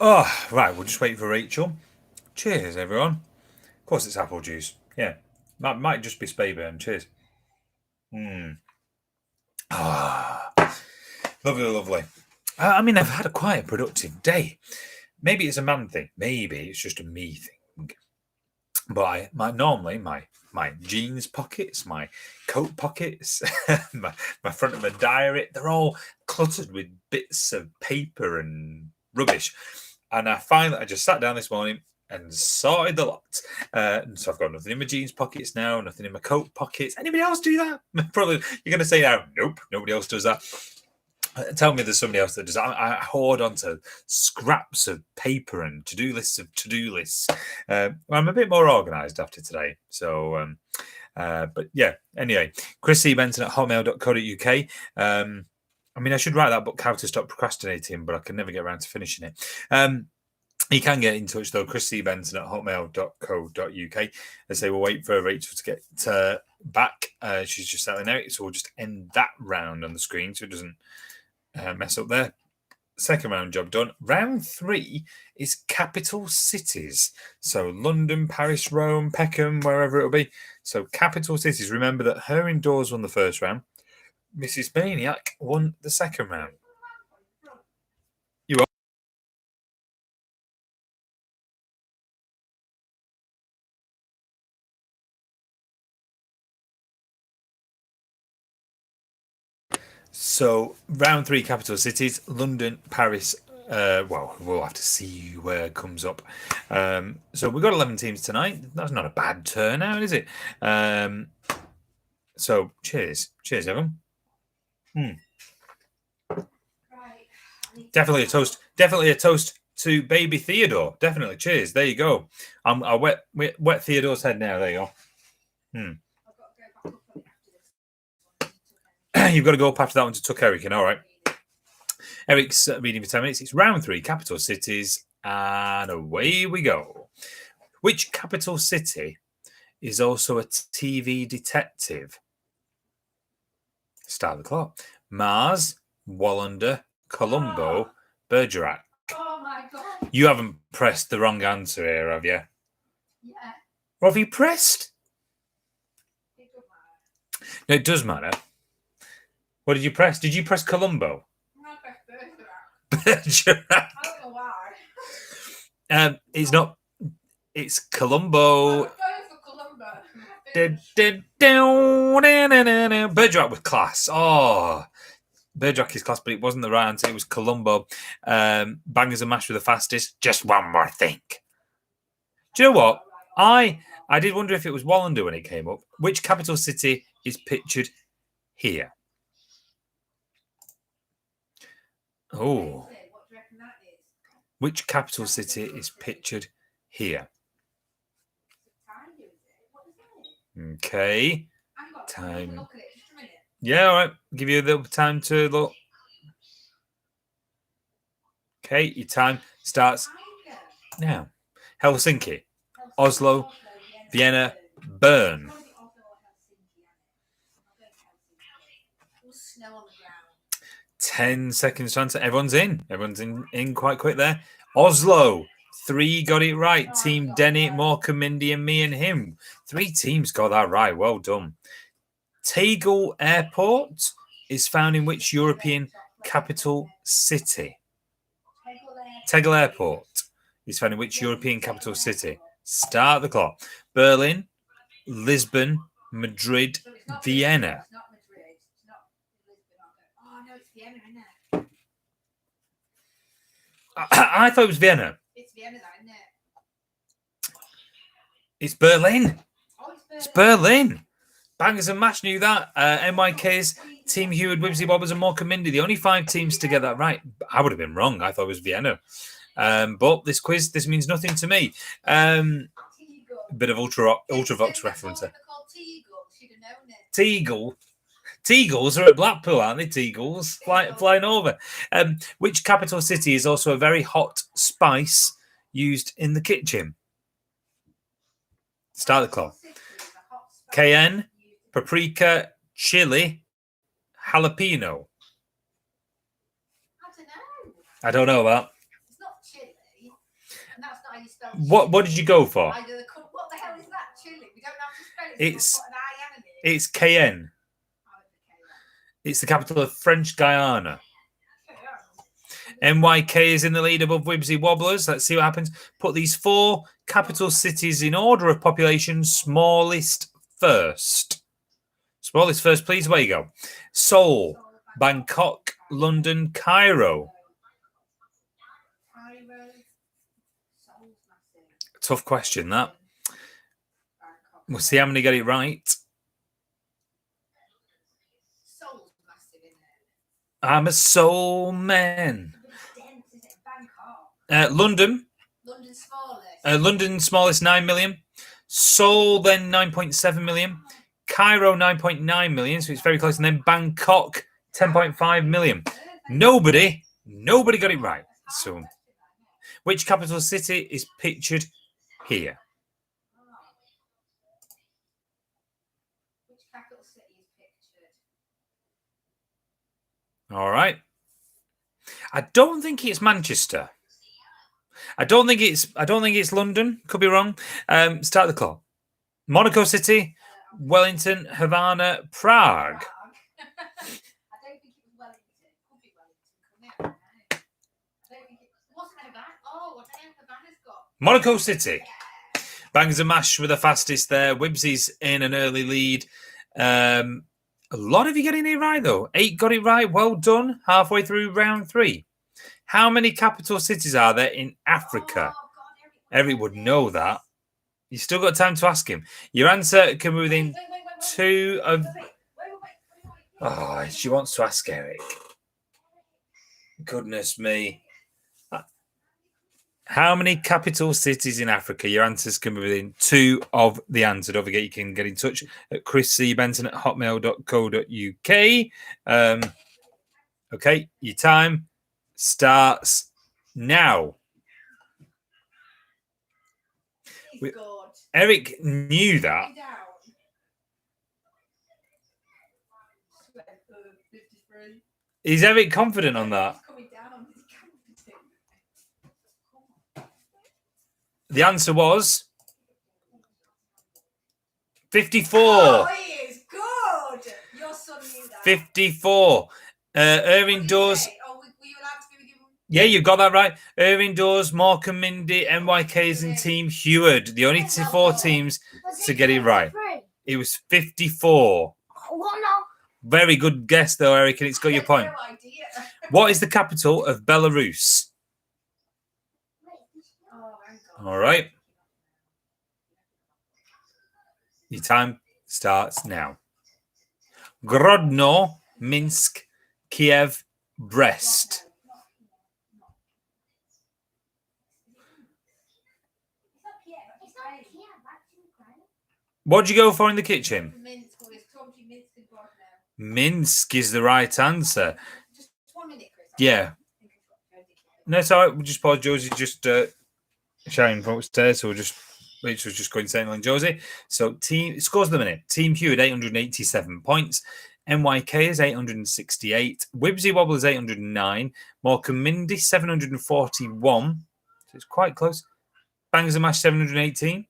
Oh, right. We'll just wait for Rachel. Cheers, everyone. Of course, it's apple juice. Yeah. Might just be Spayburn. Cheers. Ah, lovely, lovely. I mean, I've had a quite productive day. Maybe it's a man thing. Maybe it's just a me thing. But normally my jeans pockets, my coat pockets, my front of my diary, they're all cluttered with bits of paper and rubbish. And I just sat down this morning and sorted the lot. And so I've got nothing in my jeans pockets now, nothing in my coat pockets. Anybody else do that? Probably you're going to say now, nope, nobody else does that. Tell me there's somebody else that does. I hoard onto scraps of paper and to-do lists of to-do lists. I'm a bit more organised after today. So, but yeah, anyway, Chris C. Benson at hotmail.co.uk. I mean, I should write that book, How to Stop Procrastinating, but I can never get around to finishing it. You can get in touch, though, Chris C. Benson at hotmail.co.uk. I say we'll wait for Rachel to get back. She's just settling out, so we'll just end that round on the screen so it doesn't mess up there. Second round job done. Round 3 is capital cities. So London, Paris, Rome, Peckham, wherever it'll be. So capital cities. Remember that her indoors won the first round. Mrs. Maniac won the second round. You are. So round 3 capital cities, London, Paris. Well, we'll have to see where it comes up. So we've got 11 teams tonight. That's not a bad turnout, is it? So cheers, everyone. Definitely a toast to baby Theodore. Definitely, cheers. There you go. I'll wet Theodore's head now. There you go. You've got to go up after that one to tuck Eric in. All right. Eric's reading for 10 minutes. It's round 3, capital cities, and away we go. Which capital city is also a TV detective? Start the clock. Mars, Wallander, Colombo, Bergerac. Oh my God. You haven't pressed the wrong answer here, have you? Yeah. What have you pressed? It doesn't matter. No, it does matter. What did you press? Did you press Colombo? I pressed Bergerac. Bergerac. I don't know why. It's not. It's Colombo. I'm going for Colombo. Bergerac with class. Oh, Bergerac is class, but it wasn't the right answer. It was Colombo. Bangers and mash with the fastest. Just one more thing. Do you know what? I did wonder if it was Wallander when it came up. Which capital city is pictured here? Oh. What do you reckon that is? Which capital city is pictured here? Okay. Time. Look at it, just a minute. Yeah, all right. Give you a little time to look. Okay, your time starts now. Helsinki, Oslo, Vienna, Bern. Snow on the ground. 10 seconds to answer. Everyone's in quite quick there. Oslo. 3 got it right. Team Denny, Morka, Mindy, and me and him. 3 teams got that right. Well done. Tegel Airport is found in which European capital city? Tegel Airport is found in which European capital city? Start the clock. Berlin, Lisbon, Madrid, Vienna. It's not Madrid. It's not Lisbon. Oh, no, it's Vienna, isn't it? I thought it was Vienna. It's Vienna, though, isn't it? It's Berlin. Oh, It's Berlin. Bangers and Mash knew that. NYK's Team Heward, Wibsy Bobbers, and Morka Mindy. The only 5 teams to get that right. I would have been wrong. I thought it was Vienna. But this quiz, this means nothing to me. A bit of Ultravox reference there. Teagle. Teagles are at Blackpool, aren't they? Teagles flying over. Which capital city is also a very hot spice used in the kitchen? Start the clock. Cayenne, paprika, chili, jalapeno. I don't know. I don't know that. It's not chili. you spell What did you go for? What the hell is that? Chili. We don't have to spell it. It's- We'll put an I and an E. It's KN. I would be It's the capital of French Guyana. KN. NYK is in the lead above Wibsy Wobblers. Let's see what happens. Put these 4 capital cities in order of population, smallest first. Smallest first, please. Away you go. Seoul, Bangkok, London, Cairo. Cairo. Seoul's massive. Tough question, that. Bangkok. We'll see how many get it right. Seoul's massive, isn't it? I'm a soul man. It's dense, isn't it? Bangkok. London. London's smallest. London smallest 9 million. Seoul then 9.7 million. Cairo 9.9 million, so it's very close. And then Bangkok 10.5 million. Nobody got it right. So, which capital city is pictured here? Which capital city is pictured? All right. I don't think it's Manchester. I don't think it's London. Could be wrong. Start the clock. Monaco City, Wellington, Havana, Prague. I don't think it was Wellington. Could be Wellington, couldn't it? I don't think it was Havana. Oh, what the hell Havana's got? Monaco City. Bangs and mash were the fastest there. Wibsy's in an early lead. A lot of you getting it right, though. 8 got it right. Well done. Halfway through round 3. How many capital cities are there in Africa? Oh, God, Eric would know that. You still got time to ask him. Your answer can be within 2 of... Oh, she wants to ask Eric. Goodness me. How many capital cities in Africa? Your answers can be within 2 of the answer. Don't forget, you can get in touch at chriscbenson@hotmail.co.uk. Okay, your time starts now. He's good. Eric knew that. Coming down. 53. Is Eric confident on that? He's coming down. He's confident. The answer was 54. Oh, he is good. Your son knew that. 54. Irving Dawes. Oh, were you allowed to give him? Yeah, you got that right. Irving Dawes, Morecambe Mindy, NYKs, and Team Heward. The only 4 teams to get it right. It was 54. What now? Very good guess, though, Eric, and it's got your point. No idea. What is the capital of Belarus? Oh, hang on. All right. Your time starts now. Grodno, Minsk, Kiev, Brest. What'd you go for in the kitchen? Minsk, well, it's Tomji, Minsk and Grodno. Minsk is the right answer. Just 1 minute, Chris. Yeah. No, it's all right. We'll just pause. Josie just shouting from upstairs, so Rachel was just coincidentally on Josie. So team scores of the minute. Team Heward 887 points. NYK is 868. Wibsy Wobble is 809. Morecambe Mindy 741. So it's quite close. Bangers and Mash 718.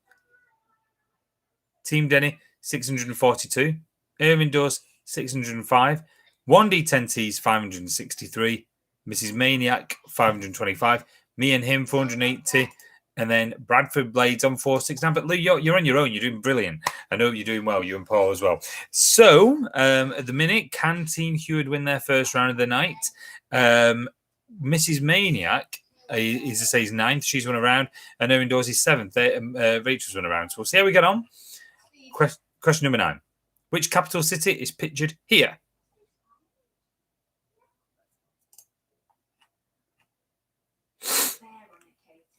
Team Denny 642. Irving Dawes 605. 1D10Ts 563. Mrs. Maniac 525. Me and him 480. And then Bradford Blades on 469. But Lou, you're on your own. You're doing brilliant. I know you're doing well. You and Paul as well. So at the minute, can Team Heward win their first round of the night? Mrs. Maniac is to say is 9th. She's won a round. And Irving Dawes is 7th. Rachel's won a round. So we'll see how we get on. Question number 9. Which capital city is pictured here?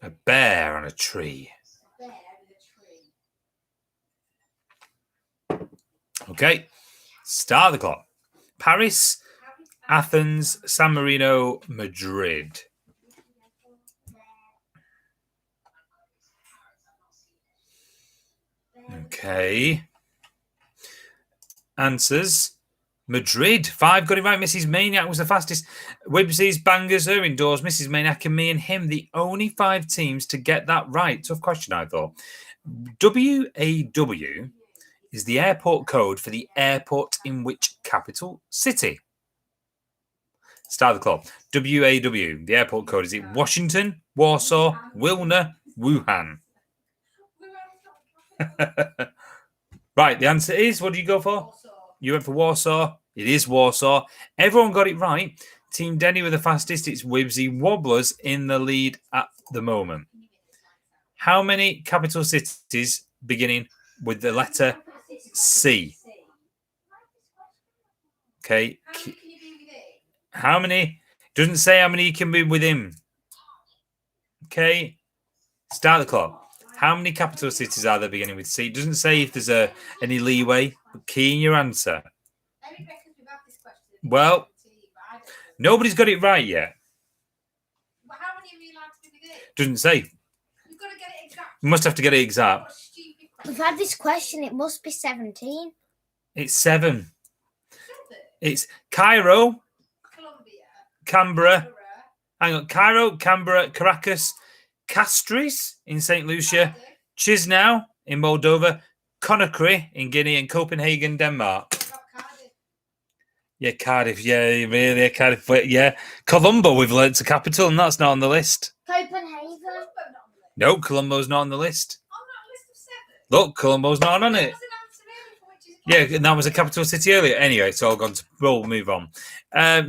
A bear on a tree. Bear with a tree. Okay. Start the clock. Paris, Athens, San Marino, Madrid. Okay. Answers. Madrid. 5 got it right. Mrs. Maniac was the fastest. Wibsy's Bangers are indoors. Mrs. Maniac and me and him, the only 5 teams to get that right. Tough question, I thought. WAW is the airport code for the airport in which capital city? Start the clock. WAW. The airport code. Is it Washington, Warsaw, Wilna, Wuhan? Right. The answer is, what do you go for? Warsaw. You went for Warsaw. It is Warsaw. Everyone got it right. Team Denny were the fastest. It's Wibsy Wobblers in the lead at the moment. How many capital cities beginning with the letter C? Okay. How many can you be with it? How many? Doesn't say how many you can be with him. Okay. Start the clock. How many capital cities are there beginning with C? It doesn't say if there's any leeway. But key in your answer. Eric reckons we've had this question. Well, But I don't know. nobody's got it right yet. Well, how many are we allowed to be with it? Doesn't say. You've got to get it exact. You must have to get it What exact. a stupid We've question. had this question. It must be 17. It's 7. Stop it. It's Cairo, Colombia. Canberra. Canberra, Hang on. Cairo, Canberra, Caracas, Castries in St. Lucia, Cardiff, Chisinau in Moldova, Conakry in Guinea, and Copenhagen, Denmark. not Cardiff. Yeah, Cardiff. Yeah, really, Cardiff. Yeah, Colombo. We've learnt the capital, and that's not on the list. Copenhagen. Colombo not on the list. No, Colombo's not on the list. On that list of 7. Look, Colombo's not on That it. was an answer earlier for which is Yeah, and that was a capital city earlier. Anyway, it's all gone to. We'll move on.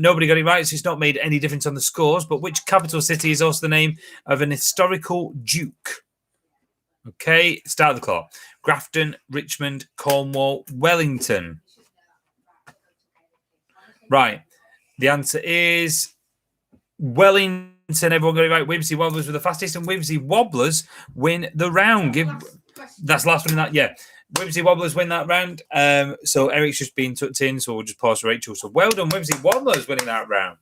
Nobody got it right, so it's not made any difference on the scores. But which capital city is also the name of an historical duke? Okay, start the clock. Grafton, Richmond, Cornwall, Wellington. Right. The answer is Wellington. Everyone got it right. Wibsy Wobblers were the fastest, and Wibsy Wobblers win the round. That's the last one in that. Yeah. Wibsy Wobblers win that round. So Eric's just been tucked in, so we'll just pause for Rachel. So well done, Wibsy Wobblers winning that round.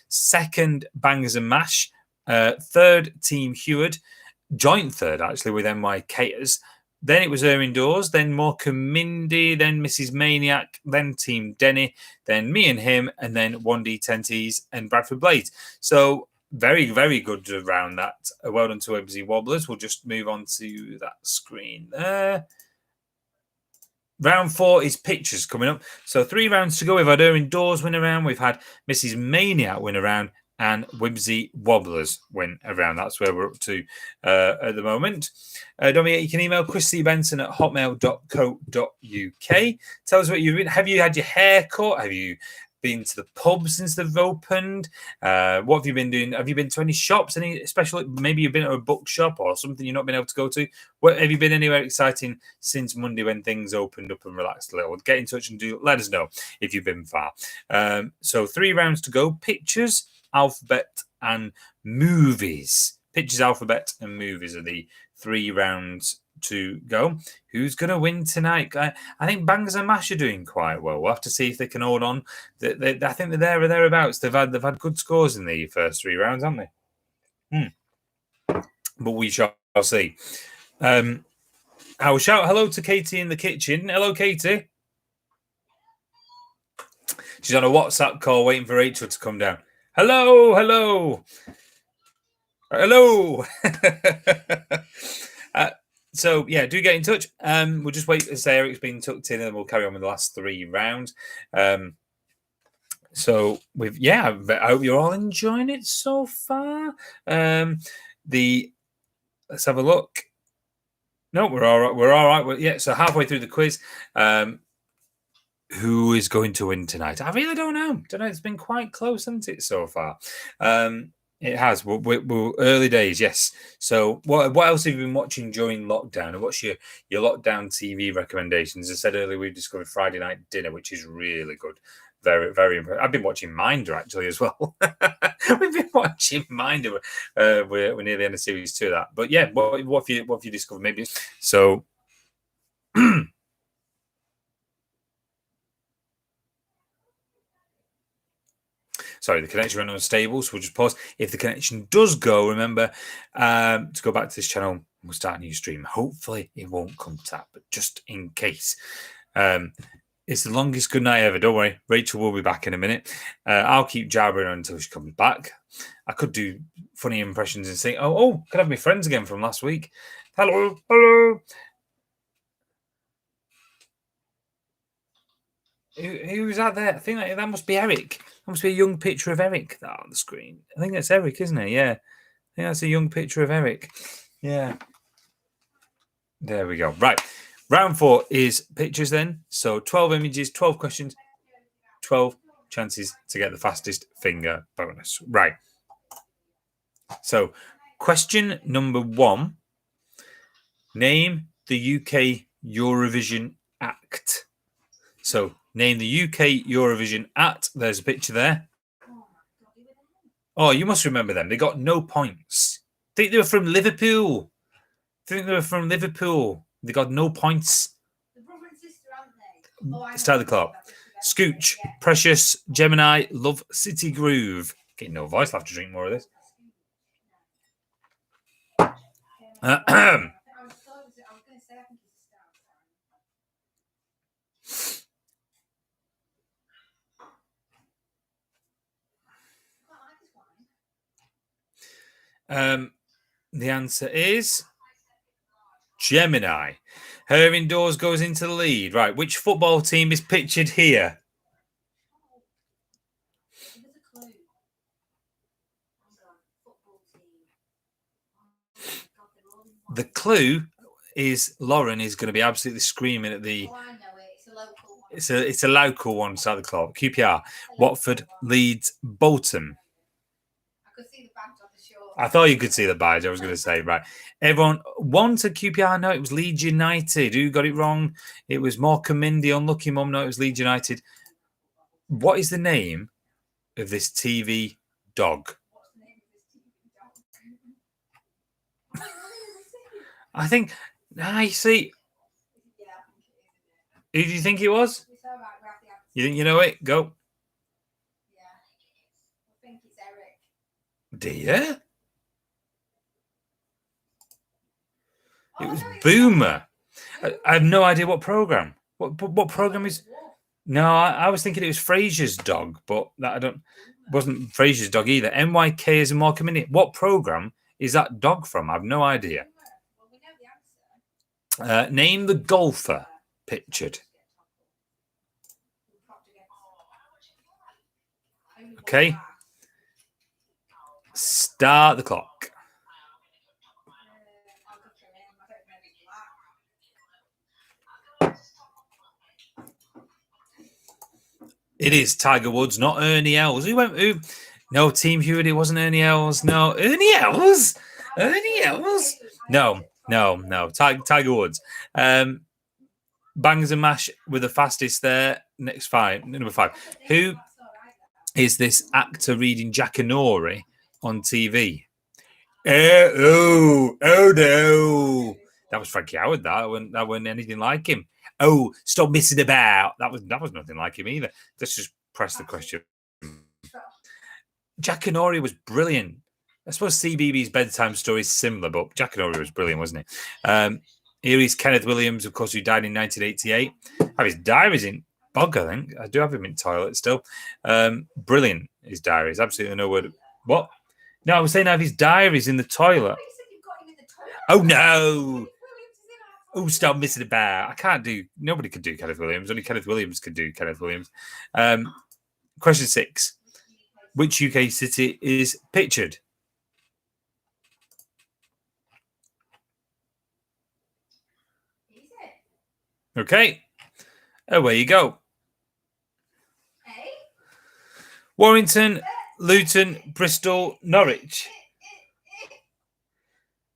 Second, Bangers and Mash. Third, Team Heward. Joint third, actually, with NY Caters. Then it was her indoors, then Morecambe Mindy, then Mrs. Maniac, then Team Denny, then me and him, and then 1D Tenties and Bradford Blades. So very, very good round that. Well done to Wibsy Wobblers. We'll just move on to that screen there. Round 4 is pictures coming up. So 3 rounds to go. We've had her indoors win a round. We've had Mrs. Maniac win a round. And Wibsy Wobblers win around. That's where we're up to at the moment. Don't forget, you can email chrissybenson@hotmail.co.uk. Tell us what you've been. Have you had your hair cut? Have you been to the pub since they've opened? What have you been doing? Have you been to any shops? Any special? Maybe you've been to a bookshop or something you've not been able to go to. What, have you been anywhere exciting since Monday when things opened up and relaxed a little? Get in touch and let us know if you've been far. So 3 rounds to go. Pictures, alphabet, and movies. Pictures, alphabet, and movies are the 3 rounds to go. Who's going to win tonight? I think Bangers and Mash are doing quite well. We'll have to see if they can hold on. I think they're there or thereabouts. They've had good scores in the first 3 rounds, haven't they? But we shall see. I will shout hello to Katie in the kitchen. Hello, Katie. She's on a WhatsApp call waiting for Rachel to come down. Hello. So, yeah, do get in touch. We'll just wait to say Eric's been tucked in and we'll carry on with the last 3 rounds. I hope you're all enjoying it so far. Let's have a look. No, we're all right. So halfway through the quiz. Who is going to win tonight? I really don't know. It's been quite close, hasn't it, so far? It has. We're early days, yes. So what else have you been watching during lockdown? And what's your lockdown TV recommendations? As I said earlier, we discovered Friday Night Dinner, which is really good. Very, very impressive. I've been watching Minder, actually, as well. We've been watching Minder. We're near the end of series 2 of that. But yeah, what have you discovered? Maybe so... Sorry, the connection went unstable, so we'll just pause. If the connection does go, remember to go back to this channel. We'll start a new stream. Hopefully, it won't come to that, but just in case. It's the longest good night ever. Don't worry. Rachel will be back in a minute. I'll keep jabbering her until she comes back. I could do funny impressions and say, oh, could have my friends again from last week. Hello. Who's that there? I think that must be Eric. That must be a young picture of Eric on the screen. I think that's Eric, isn't it? Yeah. I think that's a young picture of Eric. Yeah. There we go. Right. Round 4 is pictures then. So 12 images, 12 questions, 12 chances to get the fastest finger bonus. Right. So question number 1. Name the UK Eurovision Act. So name the UK Eurovision Act. There's a picture there. Oh, you must remember them. They got no points. I think they were from Liverpool. They got no points. The brother and sister, aren't they? Start the clock. Scooch, Precious, Gemini, Love, City Groove. Getting no voice. I'll have to drink more of this. The answer is Gemini. Her indoors goes into the lead. Right, which football team is pictured here? The clue is Lauren is going to be absolutely screaming at the. Oh, I know it. It's a local one. It's a local one. Start the clock. QPR. Watford, Leeds, Bolton. I could see the badge on the shore. I thought you could see the badge. I was going to say, right. Everyone, one to QPR. No, it was Leeds United. Who got it wrong? It was Morecambe Mindy. Unlucky mum. No, it was Leeds United. What is the name of this TV dog? I think. You see. Who do you think it was? You think you know it? Go. Yeah. I think it's Eric. Do you? It was Boomer. I have no idea what program. What program is? No, I was thinking it was Fraser's dog, but that wasn't Fraser's dog either. NYK is a Morecambe Mindy. What program is that dog from? I have no idea. Well, we know the answer. Name the golfer pictured. Okay. Start the clock. It is Tiger Woods, not Ernie Els. Who? No, Team Hewitt. It wasn't Ernie Els. No, Ernie Els. Ernie Els. No. Tiger Woods. Bangs and mash with the fastest there. Number 5. Who is this actor reading Jackanory on TV? Oh no. That was Frankie Howard. That wasn't anything like him. Oh, stop missing about. That was nothing like him either. Let's just press the question. Jackanory was brilliant. I suppose CBeebies bedtime story is similar, but Jackanory was brilliant, wasn't it? Here is Kenneth Williams, of course, who died in 1988. I have his diaries in Bog, I think. I do have him in toilet still. Brilliant, his diaries. Absolutely no word. What? No, I was saying I have his diaries in the toilet. Oh, no. Oh, stop missing about. I can't do. Nobody could do Kenneth Williams. Only Kenneth Williams could do Kenneth Williams. Question 6. Which UK city is pictured? Okay. Away you go. Warrington, Luton, Bristol, Norwich.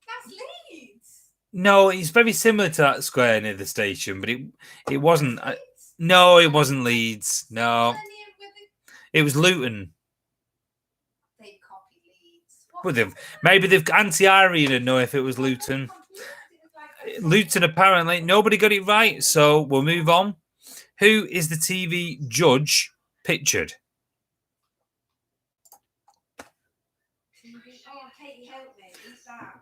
That's Leeds. No, it's very similar to that square near the station, but it wasn't. No, it wasn't Leeds. No, it was Luton. They copied Leeds. Well, maybe they've anti-Irene and know if it was Luton. Luton, apparently. Nobody got it right, so we'll move on. Who is the TV judge pictured? Oh, Katie, help me. Who's that?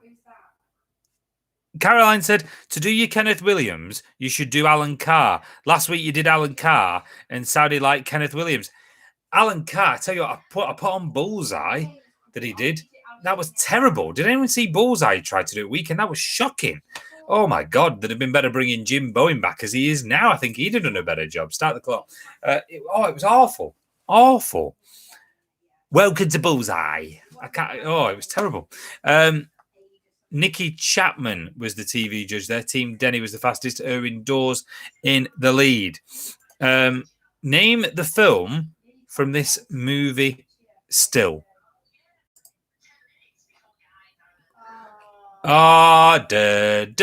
Caroline said, to do your Kenneth Williams, you should do Alan Carr. Last week you did Alan Carr and sounded like Kenneth Williams. Alan Carr, I tell you what, I put on Bullseye that he did. That was terrible. Did anyone see Bullseye try to do it weekend? That was shocking. Oh my God, that'd have been better bringing Jim Bowen back as he is now. I think he'd have done a better job. Start the clock. It was awful. Awful. Welcome to Bullseye. It was terrible. Nikki Chapman was the TV judge there. Team Denny was the fastest. Erwin Dawes in the lead. Name the film from this movie still. Start the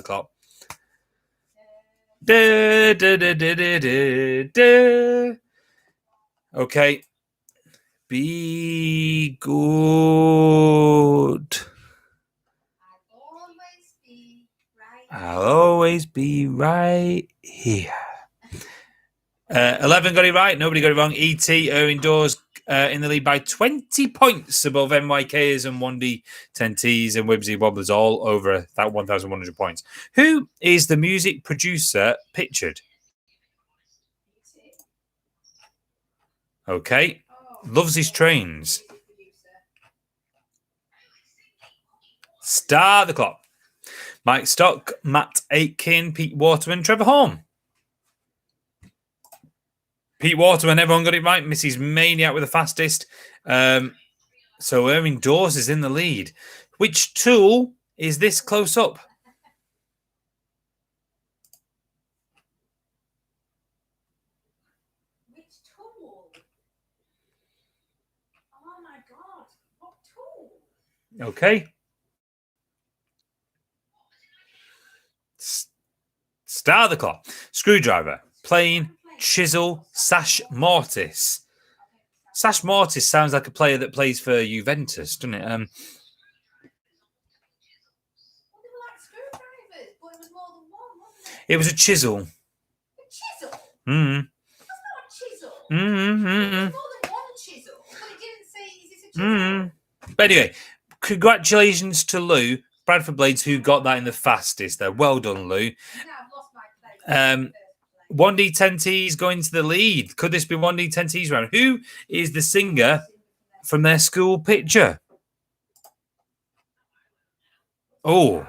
clock. Okay. Be good. I'll always be right here. 11 got it right. Nobody got it wrong. E.T. Erwin Dawes in the lead by 20 points above NYKers and 1D10Ts and Wibsy Wobblers all over that 1,100 points. Who is the music producer pictured? Okay. Loves his trains. Start the clock. Mike Stock, Matt Aitken, Pete Waterman, Trevor Horn. Pete Waterman, everyone got it right. Mrs. Maniac with the fastest. So Erwin Dawes is in the lead. Which tool is this close up? Which tool? Oh my God. What tool? Okay. Start the clock. Screwdriver, plane, chisel, sash mortis. Sash mortis sounds like a player that plays for Juventus, doesn't it? It was a chisel. A chisel? Mm. That's not a chisel. Mm. There's more than one chisel. But it didn't say, is this a chisel? Mm. But anyway, congratulations to Lou, Bradford Blades, who got that in the fastest there. Well done, Lou. Now I've lost my place. 1D10Ts going to the lead. Could this be 1D10Ts round? Who is the singer from their school picture? Oh.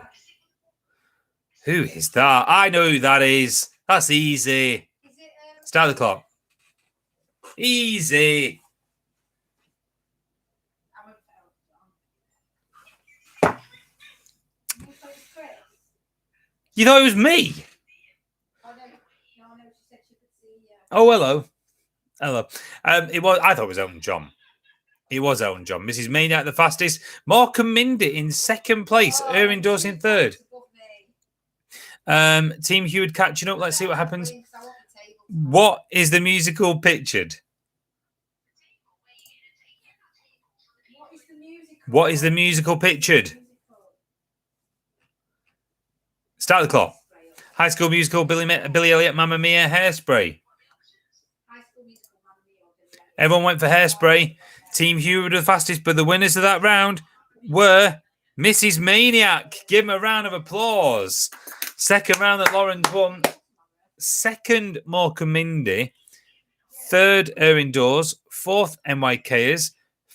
Who is that? I know who that is. That's easy. Start the clock. Easy. You thought it was me? Oh, hello. Hello. It was. I thought it was Elton John. It was Elton John. Mrs. Maniac the fastest. Morecambe Mindy in second place. Erwin Dawes in third. Team Hewitt catching up. Let's see what happens. What is the musical pictured? What is the musical pictured? Start the clock. High School Musical, Billy Elliot, Mamma Mia, Hairspray. Everyone went for Hairspray. Team Hewitt were the fastest, but the winners of that round were Mrs. Maniac. Give him a round of applause. Second round that Lauren's won. Second, Morecambe Mindy. Third, Erwin Dawes. Fourth, NYKers.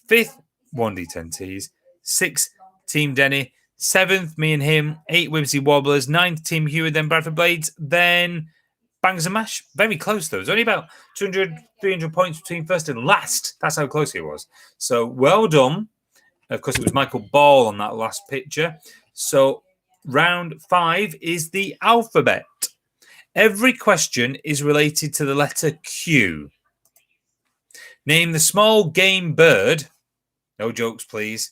Fifth, 1D10Ts. Sixth, Team Denny. Seventh, me and him. 8 Wibsy Wobblers. 9th, Team Hewitt. Then Bradford Blades. Then Bangs and Mash. Very close, though. It was only about 200, 300 points between first and last. That's how close it was. So, well done. Of course, it was Michael Ball on that last picture. So, round 5 is the alphabet. Every question is related to the letter Q. Name the small game bird. No jokes, please.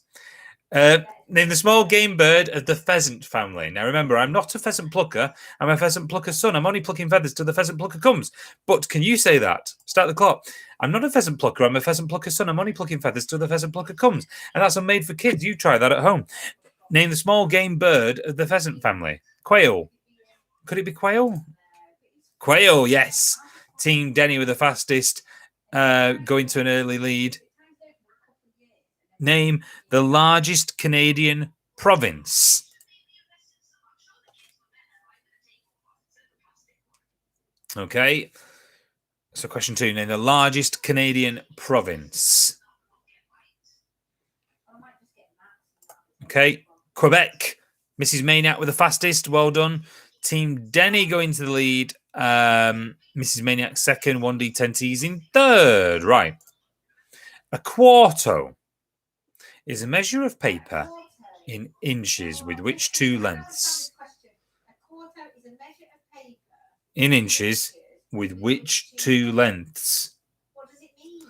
Name the small game bird of the pheasant family. Now, remember, I'm not a pheasant plucker. I'm a pheasant plucker son. I'm only plucking feathers till the pheasant plucker comes. But can you say that? Start the clock. I'm not a pheasant plucker. I'm a pheasant plucker son. I'm only plucking feathers till the pheasant plucker comes. And that's made for kids. You try that at home. Name the small game bird of the pheasant family. Quail. Could it be quail? Quail, yes. Team Denny with the fastest, going to an early lead. Name the largest Canadian province. Okay. So question 2, name the largest Canadian province. Okay. Quebec. Mrs. Maniac with the fastest. Well done. Team Denny going to the lead. Mrs. Maniac second. 1D10 T's in third. Right. A quarto is a measure of paper in inches with which two lengths? In inches with which two lengths? What does it mean?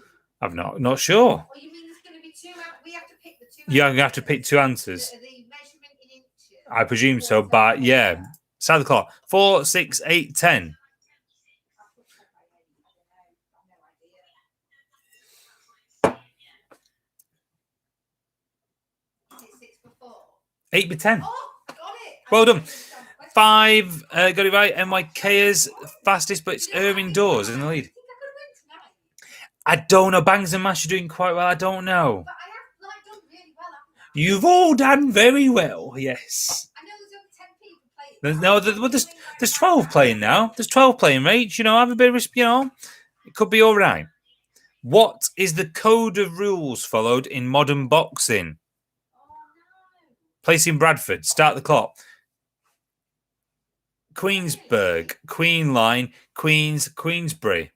I'm not sure. Or you mean there's going to be two? We have to pick the two. You're going to have to pick two answers. The measurement in inches. I presume so, but yeah. Start the clock. 4, 6, 8, 10. Is it 6 for 4? 8 by 10. Oh, got it. Well done. 5, got it right. NYK's fastest, but it's Irving Dawes in the lead. I think I could win tonight. I don't know. Bangs and Mash are doing quite well. I don't know. But I have done really well. You've all done very well. Yes. I know there's only 10 people playing. There's 12 playing now. There's 12 playing, Rach. Have a bit of risk, It could be all right. What is the code of rules followed in modern boxing? Oh, no. Place in Bradford. Start the clock. Queensburg, Queen Line, Queensbury.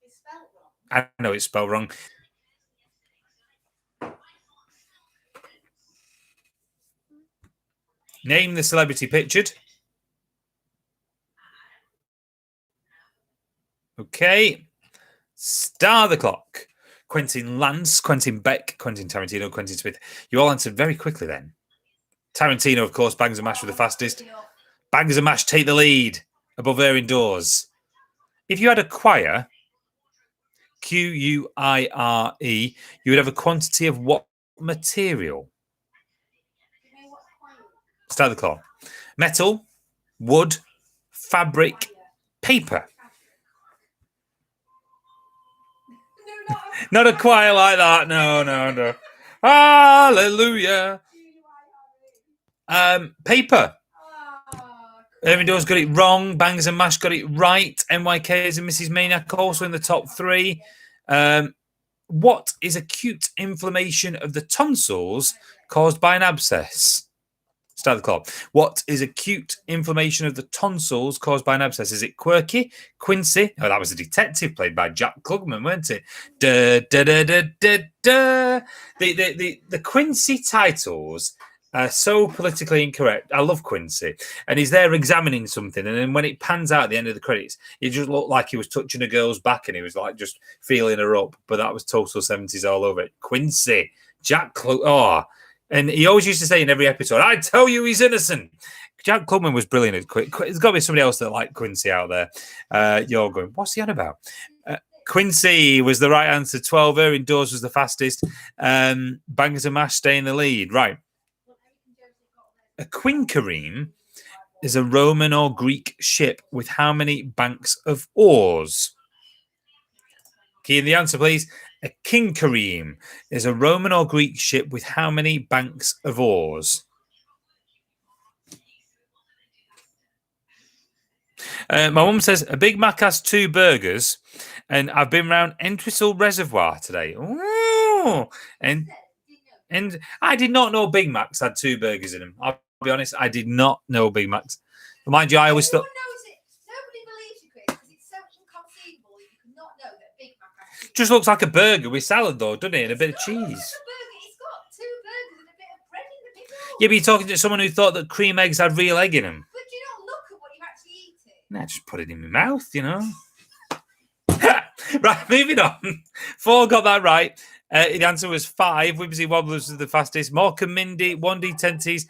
It's spelled wrong. I know it's spelled wrong. Name the celebrity pictured. Okay. Start the clock. Quentin Lance, Quentin Beck, Quentin Tarantino, Quentin Smith. You all answered very quickly then. Tarantino, of course, Bangs and Mash with the fastest. Bangs and Mash take the lead above Irving Dawes. If you had a choir, Quire, you would have a quantity of what material? Start the clock. Metal, wood, fabric, paper. Not a choir like that. No. Hallelujah. Paper. Irving Dawes got it wrong. Bangs and Mash got it right. NYK's and Mrs. Maniac also in the top 3. What is acute inflammation of the tonsils caused by an abscess? Start the clock. What is acute inflammation of the tonsils caused by an abscess? Is it quirky? Quincy? Oh, that was a detective played by Jack Klugman, weren't it? The Quincy titles are so politically incorrect. I love Quincy. And he's there examining something. And then when it pans out at the end of the credits, it just looked like he was touching a girl's back and he was like just feeling her up. But that was total 70s all over it. Quincy. Jack Klugman. Oh. And he always used to say in every episode, I tell you he's innocent. Jack Klugman was brilliant. There's got to be somebody else that liked Quincy out there. You're going, what's he on about? Quincy was the right answer. 12. Irving Dawes was the fastest. Bangs and Mash stay in the lead. Right. A quinquereme is a Roman or Greek ship with how many banks of oars? Key in the answer, please. A quinquereme is a Roman or Greek ship with how many banks of oars? My mum says a Big Mac has 2 burgers, and I've been round Entwistle Reservoir today. Ooh, and I did not know Big Macs had 2 burgers in them. I'll be honest, I did not know Big Macs. But mind you, I always thought. Nobody believes you, Chris, because it's so inconceivable that you could not know that Big Mac actually. Just looks like a burger with salad, though, doesn't it? And a bit of cheese. It's got 2 burgers and a bit of bread in the middle. Yeah, but you're talking to someone who thought that cream eggs had real egg in them. But you don't look at what you're actually eating. Nah, just put it in my mouth, Right, moving on. 4 got that right. The answer was 5. Wibbsy Wobblers was the fastest. Mork and Mindy, 1D10Ts,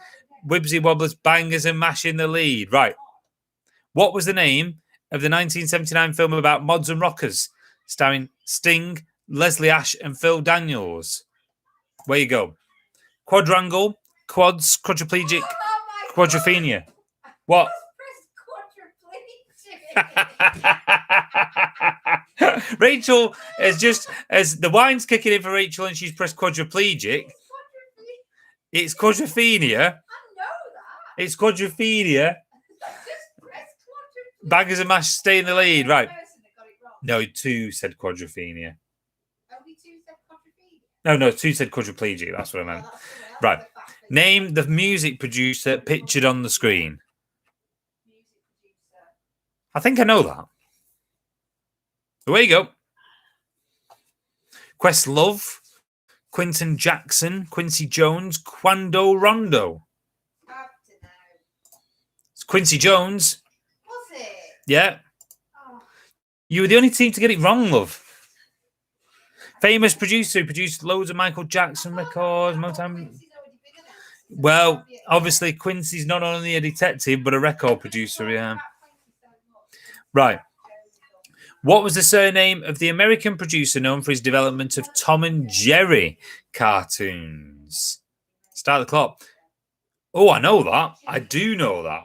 Wibbsy Wobblers, Bangers and Mash in the lead. Right. What was the name of the 1979 film about mods and rockers, starring Sting, Leslie Ash, and Phil Daniels? Where you go? Quadrangle, quads, quadriplegic, quadrophenia. What? Rachel is just as the wine's kicking in for Rachel and she's pressed quadriplegic. It's quadrophenia. I know that. It's quadrophenia. Bangers and mash stay in the lead, right? No, 2 said quadrophenia. Only 2 said quadrophenia. No, 2 said quadriplegic. That's what I meant. Right. Name the music producer pictured on the screen. I think I know that. Away you go. Questlove, Quinton Jackson, Quincy Jones, Quando Rondo. It's Quincy Jones. Was it? Yeah. Oh. You were the only team to get it wrong, love. Famous producer who produced loads of Michael Jackson records. Well, obviously, Quincy's not only a detective, but a record producer, yeah. Right. What was the surname of the American producer known for his development of Tom and Jerry cartoons? Start the clock. Oh, I know that. I do know that.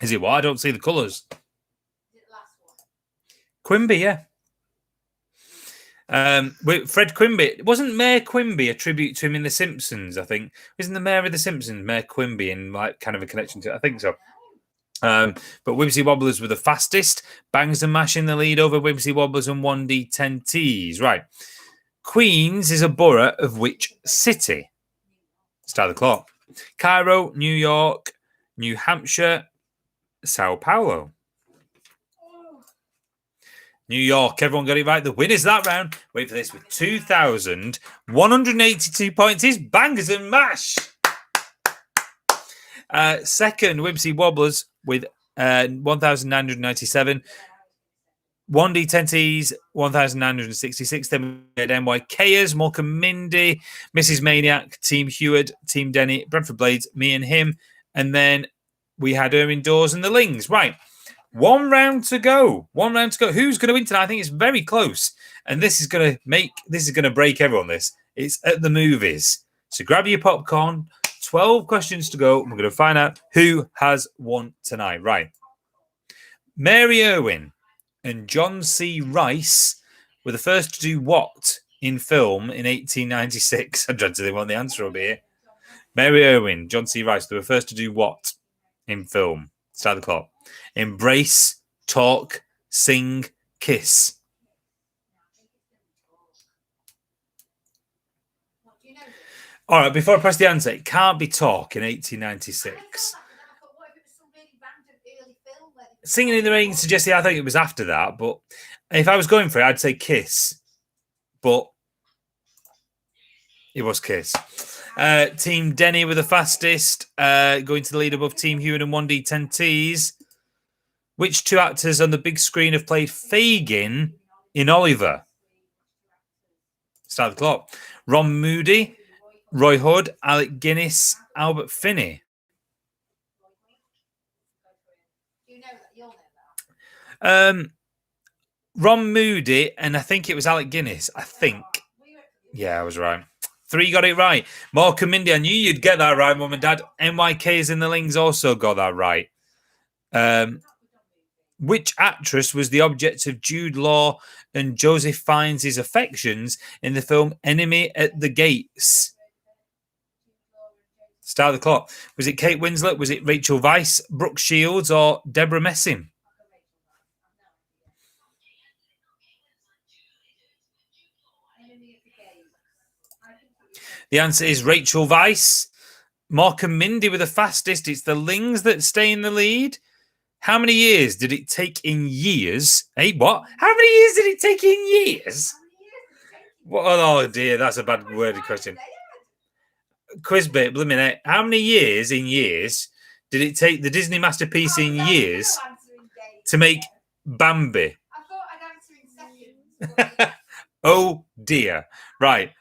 Is it what? I don't see the colours. Quimby, yeah. Fred Quimby. Wasn't Mayor Quimby a tribute to him in The Simpsons, I think? Isn't the mayor of The Simpsons Mayor Quimby in like kind of a connection to it? I think so. But Wibsy Wobblers were the fastest. Bangs and Mash in the lead over Wibsy Wobblers and 1D10Ts. Right. Queens is a borough of which city? Start the clock. Cairo, New York, New Hampshire, Sao Paulo. New York. Everyone got it right. The winners that round. Wait for this with 2,182 points is Bangers and Mash. Second, Wibsy Wobblers with 1,997. 1D10Ts, 1,966. Then we had NYKers, Morecambe Mindy, Mrs. Maniac, Team Heward, Team Denny, Brentford Blades, me and him. And then we had Erwin Dawes and the Lings. Right. One round to go. Who's going to win tonight? I think it's very close. And this is going to break everyone, this. It's at the movies. So grab your popcorn. 12 questions to go. And we're going to find out who has won tonight. Right. Mary Irwin and John C. Rice were the first to do what in film in 1896? I'm trying to think what the answer will be here. Mary Irwin, John C. Rice, they were first to do what in film? Start the clock. Embrace, talk, sing, kiss. All right, before I press the answer, it can't be talk in 1896. Singing in the Rain suggests, I think it was after that, but if I was going for it, I'd say kiss. But it was kiss. Team Denny were the fastest, going to the lead above Team Hewitt and 1D10Ts. Which 2 actors on the big screen have played Fagin in Oliver? Start the clock. Ron Moody, Roy Hood, Alec Guinness, Albert Finney. Ron Moody, and I think it was Alec Guinness. I think. Yeah, I was right. 3 got it right. Morecambe Mindy, I knew you'd get that right, Mum and Dad. NYK's in the Lings also got that right. Which actress was the object of Jude Law and Joseph Fiennes' affections in the film Enemy at the Gates? Start the clock. Was it Kate Winslet? Was it Rachel Weisz, Brooke Shields, or Deborah Messing? The answer is Rachel Weisz. Morecambe Mindy were the fastest. It's the Lings that stay in the lead. How many years did it take in years? Hey, what? How many years did it take in years? What? Oh, dear. That's a bad worded question. Quiz bit, blimmin'. How many years in years did it take the Disney masterpiece in years to make Bambi? I thought I'd answer in seconds. Oh, dear. Right.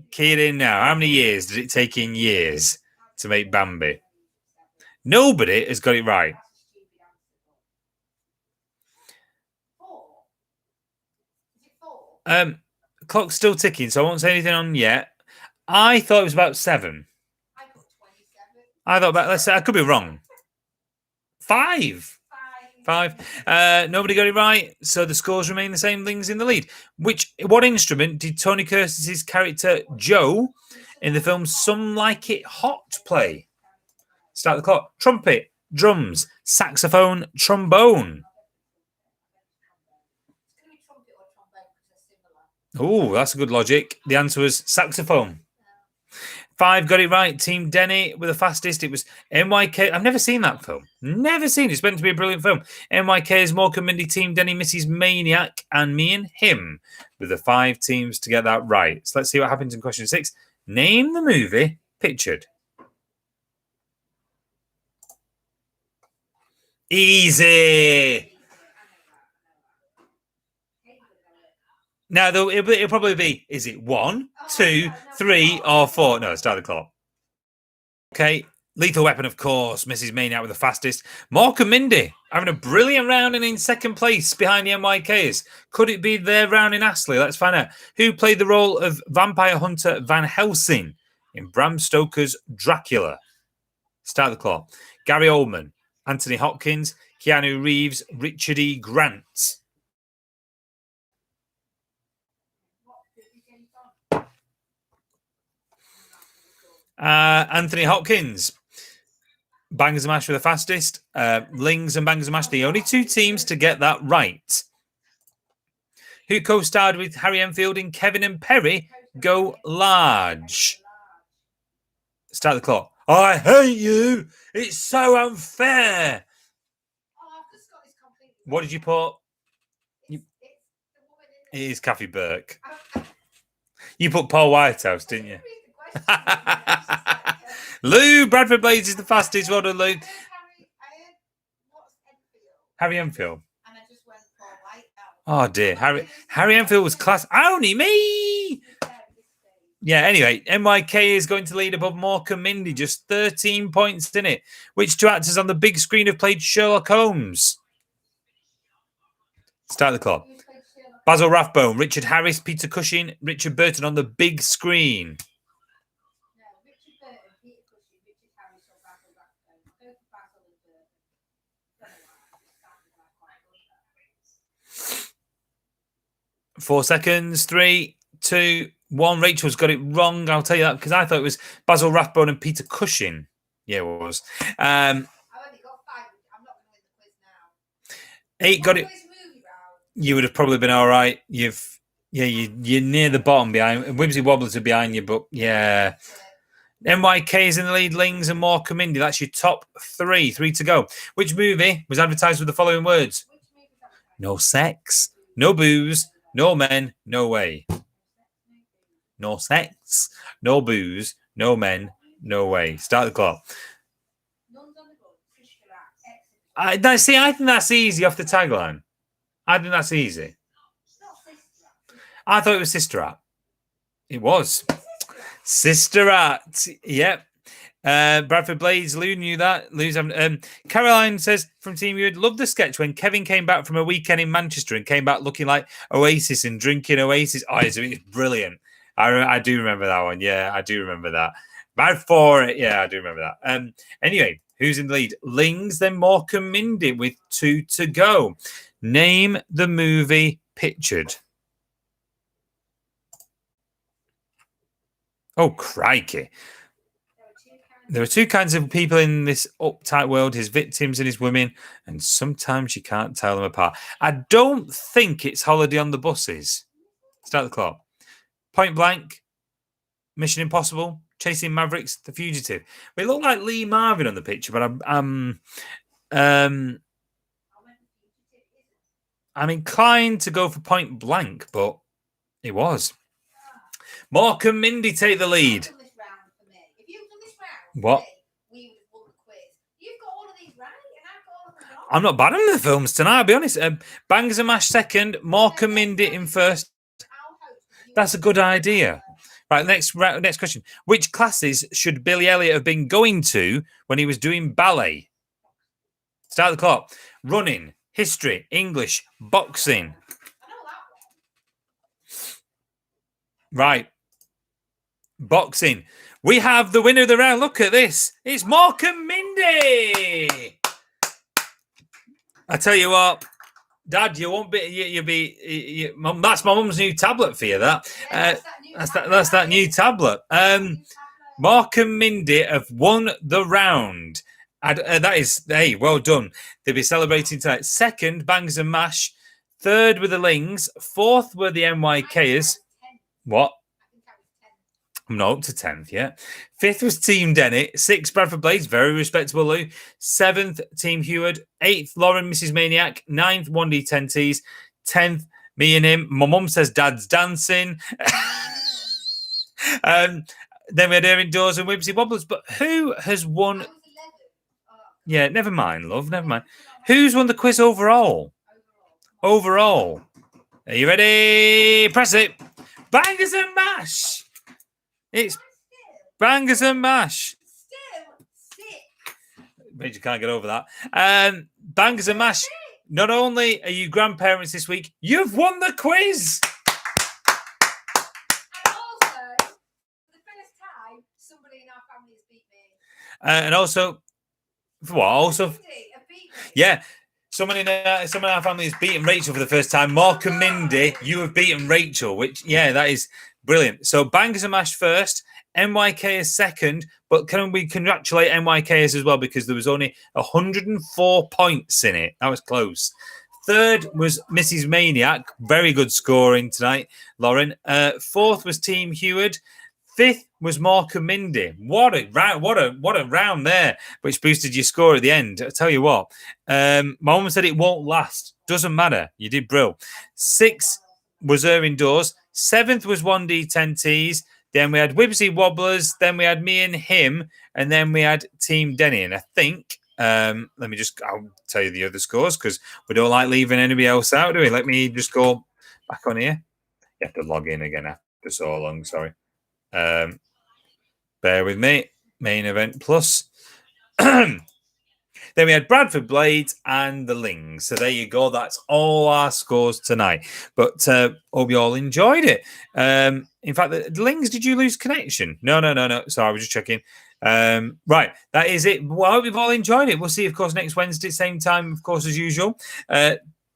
Key it in now. How many years did it take in years to make Bambi? Nobody has got it right. Clock's still ticking, so I won't say anything on yet. I thought it was about 7. I got 27. I thought about, let's say, I could be wrong. 5. 5. Nobody got it right, so the scores remain the same. Ling's in the lead. What instrument did Tony Curtis's character Joe in the film Some Like It Hot play? Start the clock. Trumpet, drums, saxophone, trombone. Oh, that's a good logic. The answer was saxophone. 5 got it right. Team Denny with the fastest. It was NYK. I've never seen that film. Never seen it. It's meant to be a brilliant film. NYK's Morecambe Mindy, Team Denny, Mrs. Maniac, and Me and Him with the 5 teams to get that right. So let's see what happens in question 6. Name the movie pictured. Easy. Now, though, it'll probably be, is it 1, 2, 3, or 4? No, start the clock. Okay, Lethal Weapon, of course. Mrs. Maniac with the fastest. Morecambe Mindy having a brilliant round and in second place behind the NYKs. Could it be their round in Astley? Let's find out. Who played the role of vampire hunter Van Helsing in Bram Stoker's Dracula? Start the clock. Gary Oldman, Anthony Hopkins, Keanu Reeves, Richard E. Grant. Anthony Hopkins. Bangers and Mash were the fastest. Lings and Bangers and Mash, the only 2 teams to get that right. Who co-starred with Harry Enfield in Kevin and Perry Go Large? Start the clock. I hate you. It's so unfair. What did you put? It is Kathy Burke. You put Paul Whitehouse, didn't you? Lou Bradford Blades is the fastest. Well done, Lou. Harry Enfield. And I just went Paul Whitehouse. Oh dear, Harry Enfield was class. Only me. Yeah. Anyway, NYK is going to lead above Morecambe Mindy, just 13 points in it. Which 2 actors on the big screen have played Sherlock Holmes? Start the clock. Basil Rathbone, Richard Harris, Peter Cushing, Richard Burton on the big screen. No, Richard Burton, Peter Cushing, Richard Harris, or Basil Rathbone. Go for Basil and Burton. 4 seconds. 3, 2, 1. Rachel's got it wrong. I'll tell you that because I thought it was Basil Rathbone and Peter Cushing. Yeah, it was. I've only got 5. I'm not going to win the quiz now. 8 got it. You would have probably been all right. You're near the bottom behind. Whimsy Wobblers are behind you, but yeah. NYK is in the lead. Lings and Morecambe Mindy. That's your top 3. 3 to go. Which movie was advertised with the following words? No sex, no booze, no men, no way. No sex, no booze, no men, no way. Start the clock. I think that's easy off the tagline. I think that's easy. I thought it was Sister Act. It was. Sister Act. Yep. Bradford Blades, Lou knew that. Lou's having, Caroline says from Team You'd love the sketch when Kevin came back from a weekend in Manchester and came back looking like Oasis and drinking Oasis. Oh, it's brilliant. I do remember that one. Yeah, I do remember that. Bad for it. Yeah, I do remember that. Anyway, who's in the lead? Lings, then Morecambe Mindy with 2 to go. Name the movie pictured. Oh, crikey. There are 2 kinds of people in this uptight world, his victims and his women, and sometimes you can't tell them apart. I don't think it's Holiday on the Buses. Start the clock. Point Blank, Mission Impossible, Chasing Mavericks, The Fugitive. It looked like Lee Marvin on the picture, but I'm inclined to go for Point Blank, but it was. Morecambe Mindy take the lead. What? I'm not bad on the films tonight, I'll be honest. Bangers and Mash second, Morecambe Mindy in first. That's a good idea. Right, next question. Which classes should Billy Elliot have been going to when he was doing ballet? Start the clock. Running, history, English, boxing. Right. Boxing. We have the winner of the round. Look at this. It's Morecambe Mindy. I tell you what, Dad, you won't be. You'll be. Mum, that's my mum's new tablet for you. That's that new tablet. Mark and Mindy have won the round. That is, hey, well done. They'll be celebrating tonight. Second, Bangs and Mash. Third were the Lings. Fourth were the NYKers. What? I'm not up to 10th yet. Fifth was Team Dennett. Sixth, Bradford Blades. Very respectable, Lou. Seventh, Team Heward. Eighth, Lauren, Mrs. Maniac. Ninth, 1D10Ts. 10th, me and him. My mum says Dad's dancing. Then we had Erin Doors and Whimsy Wobblers. But who has won? Yeah, never mind, love. Never mind. Who's won the quiz overall? Overall. Are you ready? Press it. Bangers and Mash. It's Bangers and Mash. Major can't get over that. Bangers and Mash. Not only are you grandparents this week, you've won the quiz. And also, for the first time, somebody in our family has beat me. And also, what? Also, yeah. Someone in our family has beaten Rachel for the first time. Mark and Mindy, you have beaten Rachel, which, yeah, that is brilliant. So Bangers and Mash first, NYK is second, but can we congratulate NYKers as well because there was only 104 points in it. That was close. Third was Mrs. Maniac, very good scoring tonight, Lauren. Fourth was Team Heward. Fifth was Mark and Mindy. What a round there, which boosted your score at the end. I tell you what, my mum said it won't last. Doesn't matter. You did brill. Sixth was Erin Doors. Seventh was 1D10Ts. Then we had Whimsy Wobblers. Then we had me and him. And then we had Team Denny. And I think, I'll tell you the other scores because we don't like leaving anybody else out, do we? Let me just go back on here. You have to log in again after so long. Sorry. Bear with me. Main event plus. Then we had Bradford Blades and the Lings. So there you go. That's all our scores tonight. But hope you all enjoyed it. In fact, the Lings, did you lose connection? No. Sorry, I was just checking. Right, that is it. Well, I hope you've all enjoyed it. We'll see, of course, next Wednesday, same time, of course, as usual.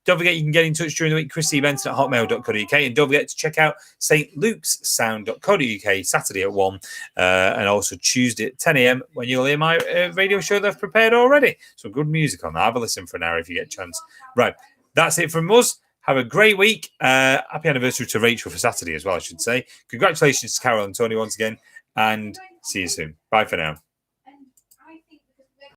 Don't forget, you can get in touch during the week, chrissybenson@hotmail.co.uk. And don't forget to check out stlukesound.co.uk Saturday at 1 and also Tuesday at 10 a.m. when you'll hear my radio show that I've prepared already. Some good music on that. Have a listen for an hour if you get a chance. Right, that's it from us. Have a great week. Happy anniversary to Rachel for Saturday as well, I should say. Congratulations to Carol and Tony once again. And see you soon. Bye for now.